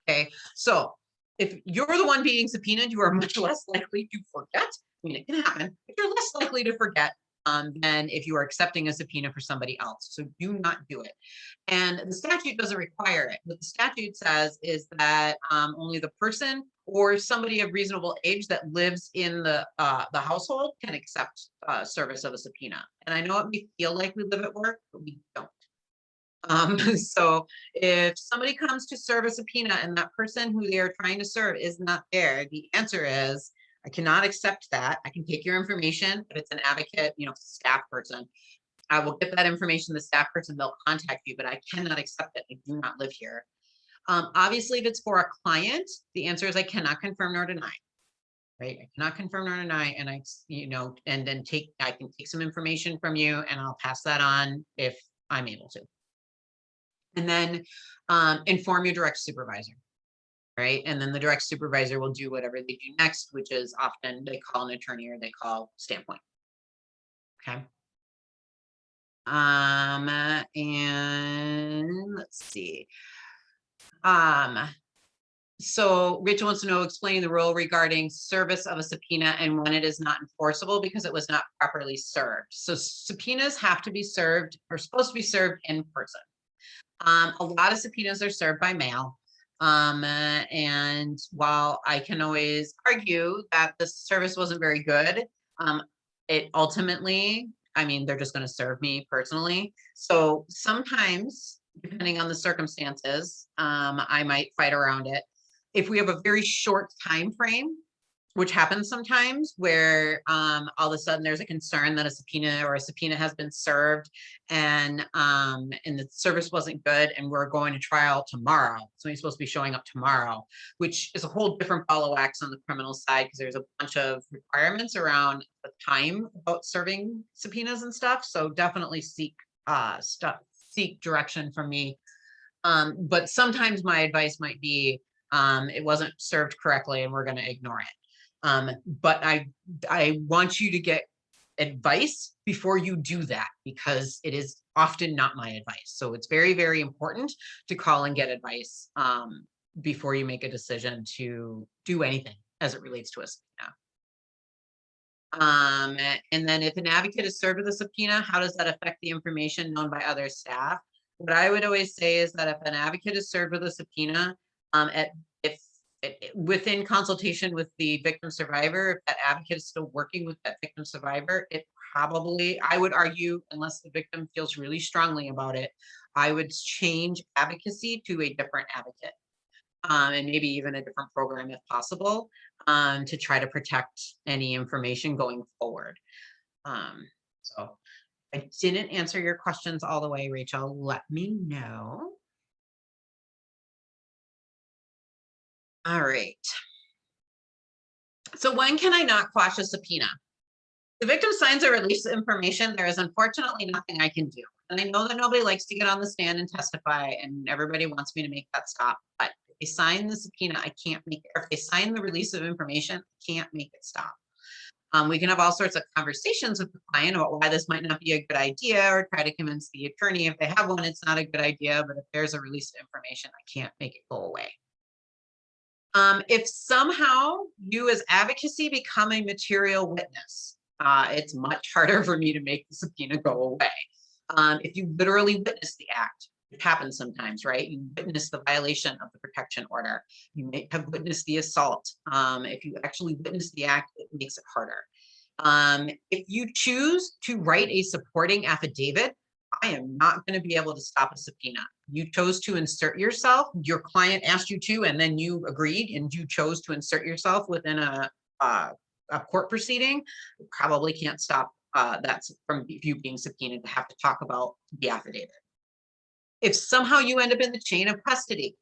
Okay, so if you're the one being subpoenaed, you are much less likely to forget. I mean, it can happen, but you're less likely to forget than if you are accepting a subpoena for somebody else. So do not do it. And the statute doesn't require it. What the statute says is that only the person or somebody of reasonable age that lives in the household can accept service of a subpoena. And I know it may feel like we live at work, but we don't. So if somebody comes to serve a subpoena and that person who they are trying to serve is not there, the answer is, I cannot accept that. I can take your information. If it's an advocate, staff person, I will get that information to the staff person. They'll contact you, but I cannot accept it. I do not live here. Obviously, if it's for a client, the answer is I cannot confirm nor deny. Right? I cannot confirm nor deny, and and then I can take some information from you, and I'll pass that on if I'm able to. And then inform your direct supervisor. Right. And then the direct supervisor will do whatever they do next, which is often they call an attorney or they call Standpoint. Okay. And let's see. So Rachel wants to know, explaining the rule regarding service of a subpoena and when it is not enforceable because it was not properly served. So subpoenas have to be served or supposed to be served in person. A lot of subpoenas are served by mail. And while I can always argue that the service wasn't very good, it ultimately, they're just going to serve me personally. So sometimes, depending on the circumstances, I might fight around it. If we have a very short time frame, which happens sometimes, where all of a sudden there's a concern that a subpoena has been served, and the service wasn't good, and we're going to trial tomorrow. So he's supposed to be showing up tomorrow, which is a whole different ball of wax on the criminal side, because there's a bunch of requirements around the time about serving subpoenas and stuff. So definitely seek direction from me. But sometimes my advice might be, it wasn't served correctly, and we're going to ignore it. But I want you to get advice before you do that, because it is often not my advice. So it's very, very important to call and get advice before you make a decision to do anything as it relates to a subpoena. And then if an advocate is served with a subpoena, how does that affect the information known by other staff? What I would always say is that if an advocate is served with a subpoena, within consultation with the victim survivor, if that advocate is still working with that victim survivor, it probably, I would argue, unless the victim feels really strongly about it, I would change advocacy to a different advocate, and maybe even a different program if possible, to try to protect any information going forward. So I didn't answer your questions all the way, Rachel. Let me know. All right. So when can I not quash a subpoena? The victim signs a release of information. There is unfortunately nothing I can do. And I know that nobody likes to get on the stand and testify, and everybody wants me to make that stop. But if they sign the subpoena, I can't make it. Or if they sign the release of information, I can't make it stop. We can have all sorts of conversations with the client about why this might not be a good idea, or try to convince the attorney if they have one, it's not a good idea. But if there's a release of information, I can't make it go away. If somehow you as advocacy become a material witness, it's much harder for me to make the subpoena go away. If you literally witness the act, it happens sometimes, right? You witness the violation of the protection order. You may have witnessed the assault. If you actually witness the act, it makes it harder. If you choose to write a supporting affidavit, I am not going to be able to stop a subpoena. You chose to insert yourself, your client asked you to, and then you agreed, and you chose to insert yourself within a court proceeding. You probably can't stop that from you being subpoenaed to have to talk about the affidavit. If somehow you end up in the chain of custody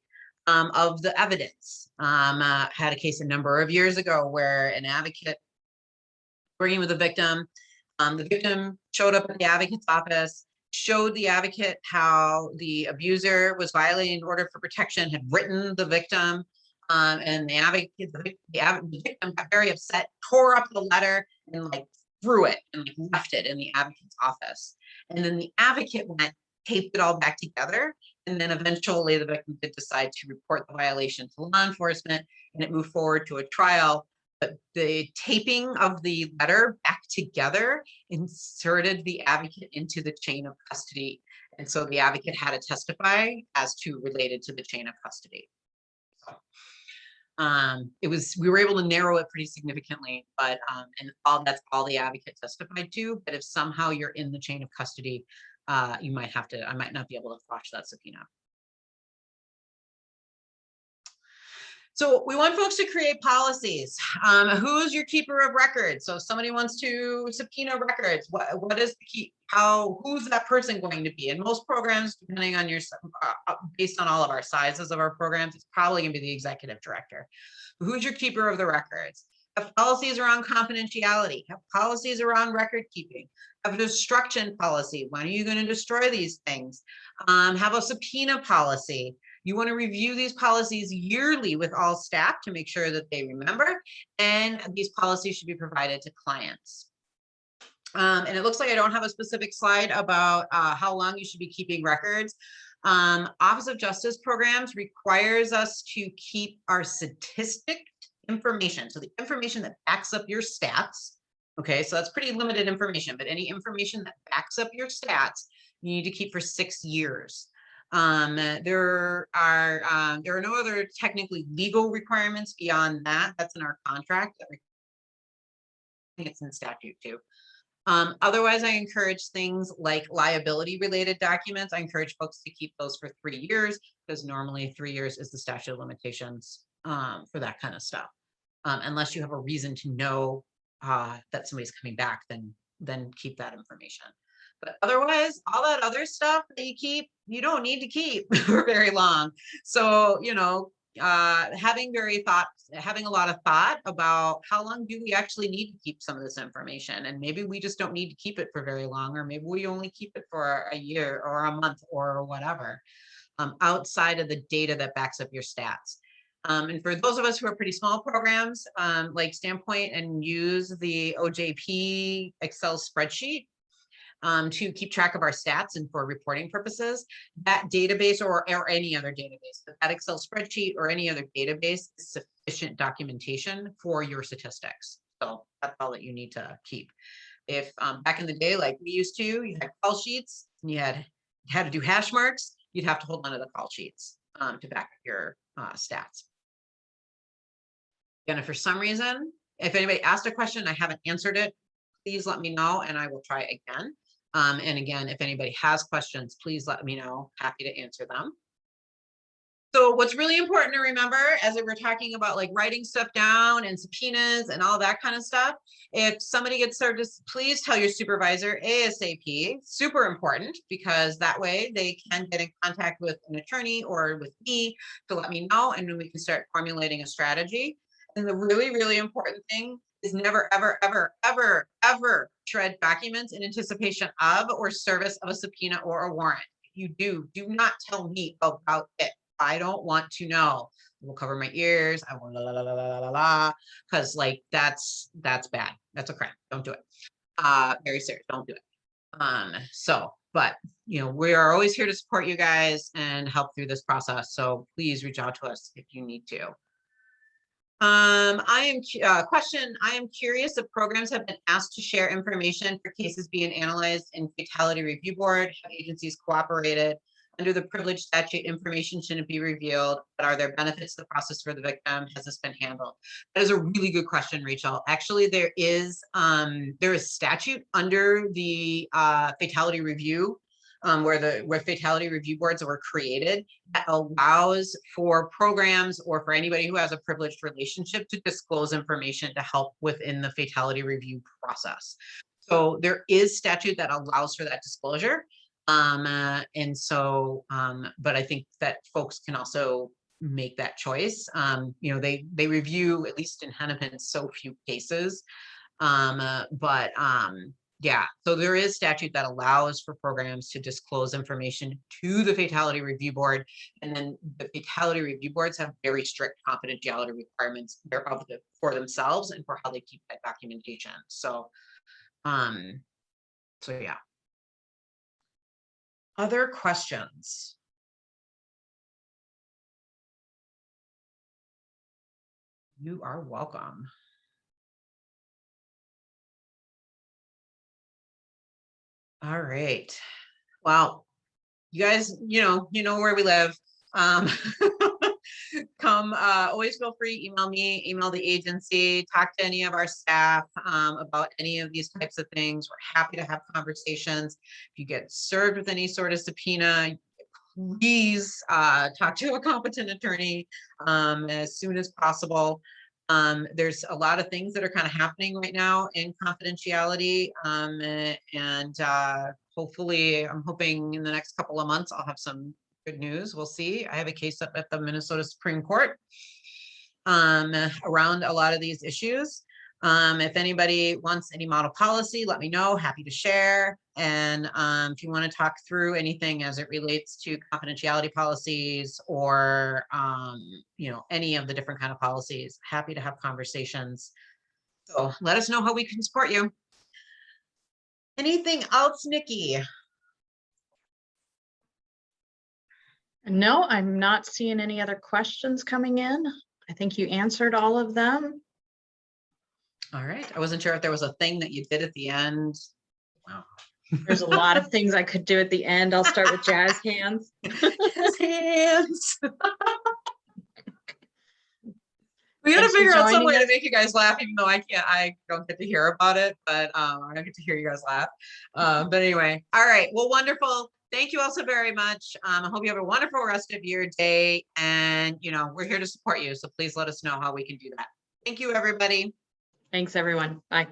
of the evidence, had a case a number of years ago where an advocate working with a victim, the victim showed up at the advocate's office, showed the advocate how the abuser was violating order for protection, had written the victim, and the victim got very upset, tore up the letter and like threw it and like left it in the advocate's office. And then the advocate went, taped it all back together, and then eventually the victim did decide to report the violation to law enforcement, and it moved forward to a trial. But the taping of the letter back together inserted the advocate into the chain of custody. And so the advocate had to testify as to related to the chain of custody. So, we were able to narrow it pretty significantly, but that's all the advocate testified to. But if somehow you're in the chain of custody, I might not be able to quash that subpoena. So we want folks to create policies. Who's your keeper of records? So if somebody wants to subpoena records, what is the key? Who's that person going to be? In most programs, depending on your, based on all of our sizes of our programs, it's probably going to be the executive director. Who's your keeper of the records? Have policies around confidentiality. Have policies around record keeping. Have a destruction policy. When are you going to destroy these things? Have a subpoena policy. You want to review these policies yearly with all staff to make sure that they remember, and these policies should be provided to clients. And it looks like I don't have a specific slide about how long you should be keeping records. Office of Justice Programs requires us to keep our statistic information. So the information that backs up your stats. Okay, so that's pretty limited information, but any information that backs up your stats, you need to keep for 6 years. There are no other technically legal requirements beyond that. That's in our contract. I think it's in statute too. Otherwise, I encourage things like liability related documents. I encourage folks to keep those for 3 years, because normally 3 years is the statute of limitations for that kind of stuff. Unless you have a reason to know that somebody's coming back, then keep that information. But otherwise, all that other stuff that you keep, you don't need to keep for very long. So, you know, having a lot of thought about how long do we actually need to keep some of this information, and maybe we just don't need to keep it for very long, or maybe we only keep it for a year or a month or whatever, outside of the data that backs up your stats. And for those of us who are pretty small programs, like Standpoint, and use the OJP Excel spreadsheet to keep track of our stats and for reporting purposes, that database or any other database, but that Excel spreadsheet or any other database is sufficient documentation for your statistics. So that's all that you need to keep. If back in the day, like we used to, you had call sheets and you had to do hash marks, you'd have to hold on to the call sheets to back up your stats. Again, if for some reason, if anybody asked a question, I haven't answered it, please let me know and I will try again. And again, if anybody has questions, please let me know. Happy to answer them. So what's really important to remember as we're talking about like writing stuff down and subpoenas and all that kind of stuff, if somebody gets served, please tell your supervisor ASAP. Super important, because that way they can get in contact with an attorney or with me to let me know, and then we can start formulating a strategy. And the really, really important thing is never, ever, ever, ever, ever shred documents in anticipation of or service of a subpoena or a warrant. If you do not tell me about it. I don't want to know. I will cover my ears. I will la la la la la la la, because like that's bad. That's a crime. Don't do it. Very serious. Don't do it. But you know, we are always here to support you guys and help through this process. So please reach out to us if you need to. I am curious if programs have been asked to share information for cases being analyzed in Fatality Review Board. Have agencies cooperated? Under the privilege statute, information shouldn't be revealed, but are there benefits to the process for the victim? Has this been handled? That is a really good question, Rachel. Actually, there is statute under the Fatality Review, where Fatality Review Boards were created, that allows for programs or for anybody who has a privileged relationship to disclose information to help within the Fatality Review process. So there is statute that allows for that disclosure. But I think that folks can also make that choice. You know, they review, at least in Hennepin, so few cases. Yeah, so there is statute that allows for programs to disclose information to the Fatality Review Board, and then the Fatality Review Boards have very strict confidentiality requirements for themselves and for how they keep that documentation. So yeah. Other questions? You are welcome. All right. Well, you guys, you know where we live. Always feel free, email me, email the agency, talk to any of our staff about any of these types of things. We're happy to have conversations. If you get served with any sort of subpoena, please talk to a competent attorney as soon as possible. There's a lot of things that are kind of happening right now in confidentiality, and hopefully, I'm hoping in the next couple of months I'll have some good news. We'll see. I have a case up at the Minnesota Supreme Court around a lot of these issues. If anybody wants any model policy, let me know. Happy to share. And if you want to talk through anything as it relates to confidentiality policies or you know, any of the different kind of policies, happy to have conversations. So let us know how we can support you. Anything else, Nikki? No, I'm not seeing any other questions coming in. I think you answered all of them. All right. I wasn't sure if there was a thing that you did at the end. Wow. There's a lot of things I could do at the end. I'll start with jazz hands. Jazz hands. We gotta Thanks for figure out some joining way to us. make you guys laugh, even though I don't get to hear about it, but I don't get to hear you guys laugh. But anyway, all right. Well, wonderful. Thank you all so very much. I hope you have a wonderful rest of your day. And, you know, we're here to support you. So please let us know how we can do that. Thank you, everybody. Thanks, everyone. Bye.